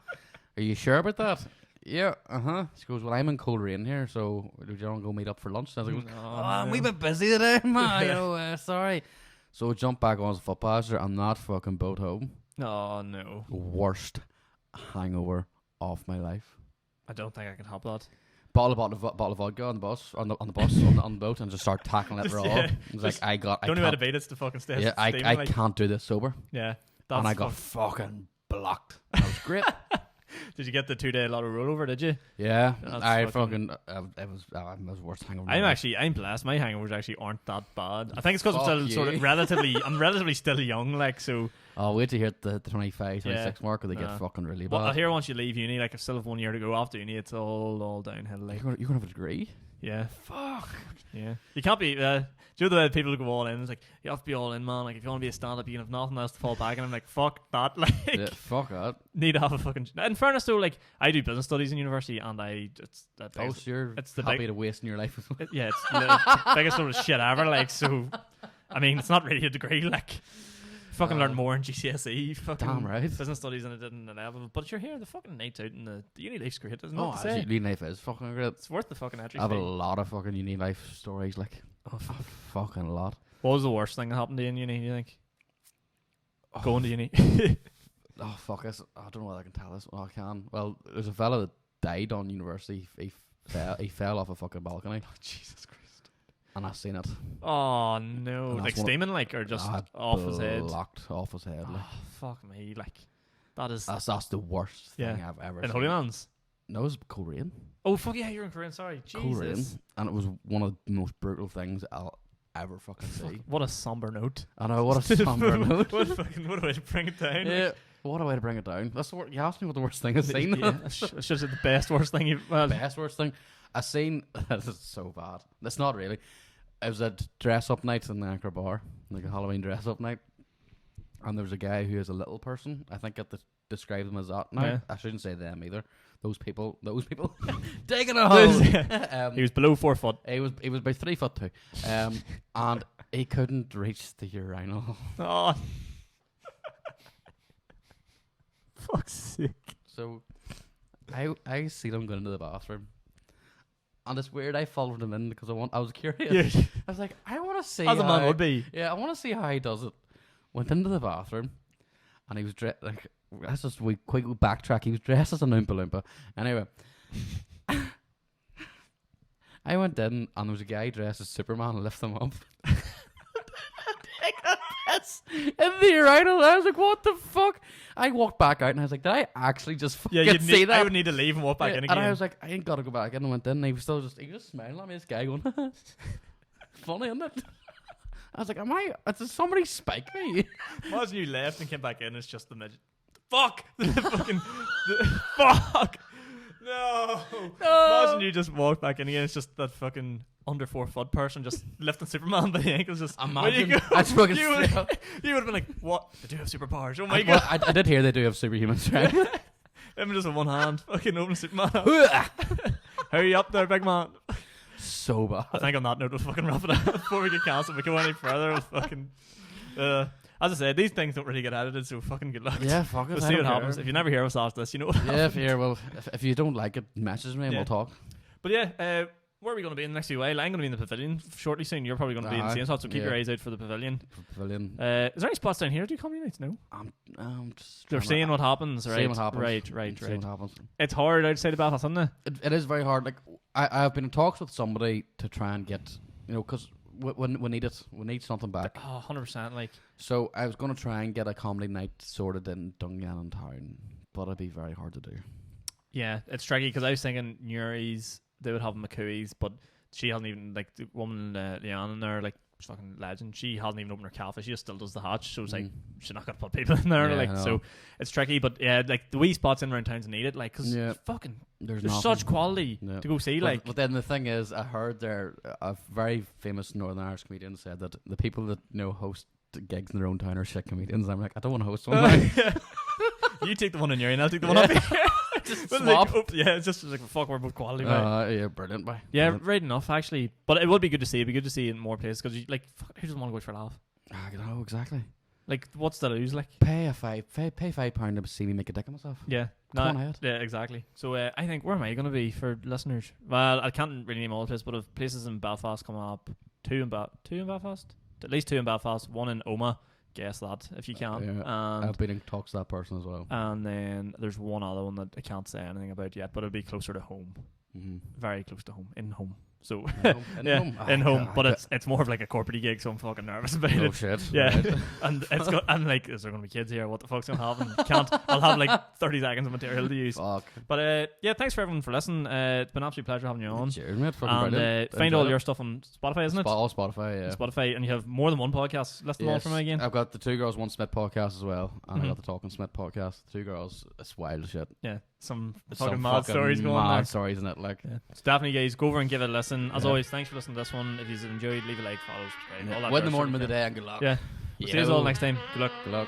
Are you sure about that?" "Yeah, uh-huh." She goes, "Well, I'm in Coleraine here, so do you want to go meet up for lunch?" And I was like, I'm a bit busy today, man. Sorry. So I jumped back on as a foot passenger and that fucking boat home. Oh no. Worst hangover of my life. I don't think I can hop that. Bottle of vodka on the bus, on the boat, and just start tackling it raw. Yeah, It was like, don't know how to beat it to fucking stay. Yeah, I can't do this sober. Yeah, And I got fucking blocked. That was great. Did you get the 2-day lotto rollover? Did you? Yeah, That's I fucking it was worst hangover. I'm blessed. My hangovers actually aren't that bad. I think it's because I'm still sort of relatively still young, like so. I'll wait to hear the 25, 26 mark, or they get fucking really bad. Well, I'll hear once you leave uni, like I still have 1 year to go after uni. It's all downhill. Like You're gonna have a degree? yeah, fuck. Yeah, you can't be. Do you know the way people go all in? It's like you have to be all in, man. Like if you want to be a stand-up, you can have nothing else to fall back. And I'm like, fuck that. Like, Yeah, fuck that. need to have a fucking. In fairness, though, like I do business studies in university, and it's So you're it's the happy big, to waste in your life. yeah, it's the biggest sort of shit ever. Like so, I mean, it's not really a degree. Like fucking learn more in GCSE. Fucking Damn right. business studies than I did in 11. But you're here, the fucking nights out in the uni life's great, isn't it? Oh, uni life is fucking great. It's worth the fucking entry I have a fee. lot of fucking uni life stories, like fucking a lot. What was the worst thing that happened to you in uni? You think going to uni? Oh fuck! I don't know whether I can tell this. Well, I can. Well, there's a fella that died on university. He fell off a fucking balcony. Oh, Jesus Christ! And I seen it. Oh no! And Like that's steaming, like, or just off his head? Locked off his head. Like. Oh, fuck me! Like that is That's the worst thing I've ever in seen. Holy Lands. No, it was Coleraine. Oh fuck yeah! You're in Korean. Sorry, Coleraine. Jesus. And it was one of the most brutal things I'll ever fucking see. What a somber note. I know, what a somber note. What a way to bring it down. Yeah, what a way to bring it down. That's the you asked me what the worst thing I've seen. Yeah, I should have said the best worst thing you've. Well, Best worst thing I seen. This is so bad. It's not really. It was a dress up night in the Anchor Bar, like a Halloween dress up night, and there was a guy who is a little person. I think at the describe them as that. Now Yeah. I shouldn't say them either. Those people, digging a hole. he was below 4 foot. He was about 3'2", and he couldn't reach the urinal. Oh, fuck's sake! So I see him going into the bathroom, and it's weird. I followed him in because I was curious. Yeah. I was like, I want to see As a man how- would be. Yeah, I want to see how he does it. Went into the bathroom, and he was dressed like. Let's just quick backtrack. He was dressed as an Oompa Loompa. Anyway, I went in, and there was a guy dressed as Superman and lift him up. In the urinal, I was like, "What the fuck?" I walked back out, and I was like, "Did I actually just fucking see that?" I would need to leave and walk back in again. And I was like, "I ain't got to go back in." And went in, and he was still he was smiling at me. This guy going, "Funny, isn't it?" I was like, did somebody spike me? Imagine you left and came back in, it's just the midget. Fuck! Fuck! No! Imagine you just walked back in again, it's just that fucking under 4 foot person just lifting Superman by the ankles. Just, Imagine. where you go? That's fucking you would have been like, what? They do have superpowers. Oh my Well, god. I did hear they do have superhumans, right? Him just with one hand, fucking open Superman up. Hurry up there, big man. So bad. I think on that note, we'll fucking wrap it up before we get cancelled. We go any further, we'll fucking. As I said, these things don't really get edited, so fucking good luck. Yeah, fuck it. We'll I see don't what happens. care. If you never hear us after this, you know what Yeah, happens. if you don't like it, message me and Yeah. we'll talk. But yeah, Where are we going to be in the next few while? I'm going to be in the pavilion shortly soon. You're probably going to be in the same spot, so keep your eyes out for the pavilion. Is there any spots down here? Do you comedy nights? No. I'm just. They're seeing what happens, right? Seeing what happens. Right. Seeing what happens. It's hard outside of Belfast, isn't it? It is very hard. Like I've been in talks with somebody to try and get, because we need it. We need something back. 100%. Like. So I was going to try and get a comedy night sorted in Dungannon Town, but it'd be very hard to do. Yeah, it's tricky because I was thinking Newry's, they would have McCooey's, but she hasn't even, like, the woman, Leanne in there, like, fucking legend, she hasn't even opened her cafe. She just still does the hatch, so it's like she's not gonna put people in there, like, so it's tricky. But yeah, like the wee spots in around towns need it, like, because fucking there's such quality to go see, like. But then the thing is, I heard there a very famous Northern Irish comedian said that the people that host gigs in their own town are shit comedians. I'm like, I don't want to host one. You take the one in Newry and I'll take the one up here. Just swap. It's just like, fuck, we're both quality. Yeah, brilliant. Right enough, actually. But it would be good to see. It'd be good to see it in more places because, like, who doesn't want to go out for a laugh? I know, exactly. Like, what's the lose? Like, pay £5 to see me make a dick of myself. Yeah, come on ahead. Yeah, exactly. So I think, where am I going to be for listeners? Well, I can't really name all the places, but if places in Belfast coming up, two in Belfast, at least 2 in Belfast, 1 in Oma. Guess that if you can. Yeah, and I've been in talks to that person as well. And then there's one other one that I can't say anything about yet, but it'll be closer to home. Very close to home, in home. So in home, but it's more of like a corporate gig, so I'm fucking nervous about it. Oh shit! Yeah, right. and it's and like, is there gonna be kids here? What the fuck's gonna happen? I'll have like 30 seconds of material to use. Fuck. But yeah, thanks for everyone for listening. It's been an absolute pleasure having you on. Cheers, mate. And find all your stuff on Spotify, isn't it? Spotify, yeah. Spotify, and you have more than one podcast. List them all for me again. I've got the Two Girls One Smith podcast as well, and I got the Talking Smith podcast. The Two Girls, it's wild shit. Yeah, some fucking mad stories going on. Mad stories in it, like. Yeah. So definitely, guys, go over and give it a listen. As always, thanks for listening to this one. If you've enjoyed, leave a like, follow, subscribe. All that Win the morning of the day, and good luck. Yeah. See you all next time. Good luck. Good luck.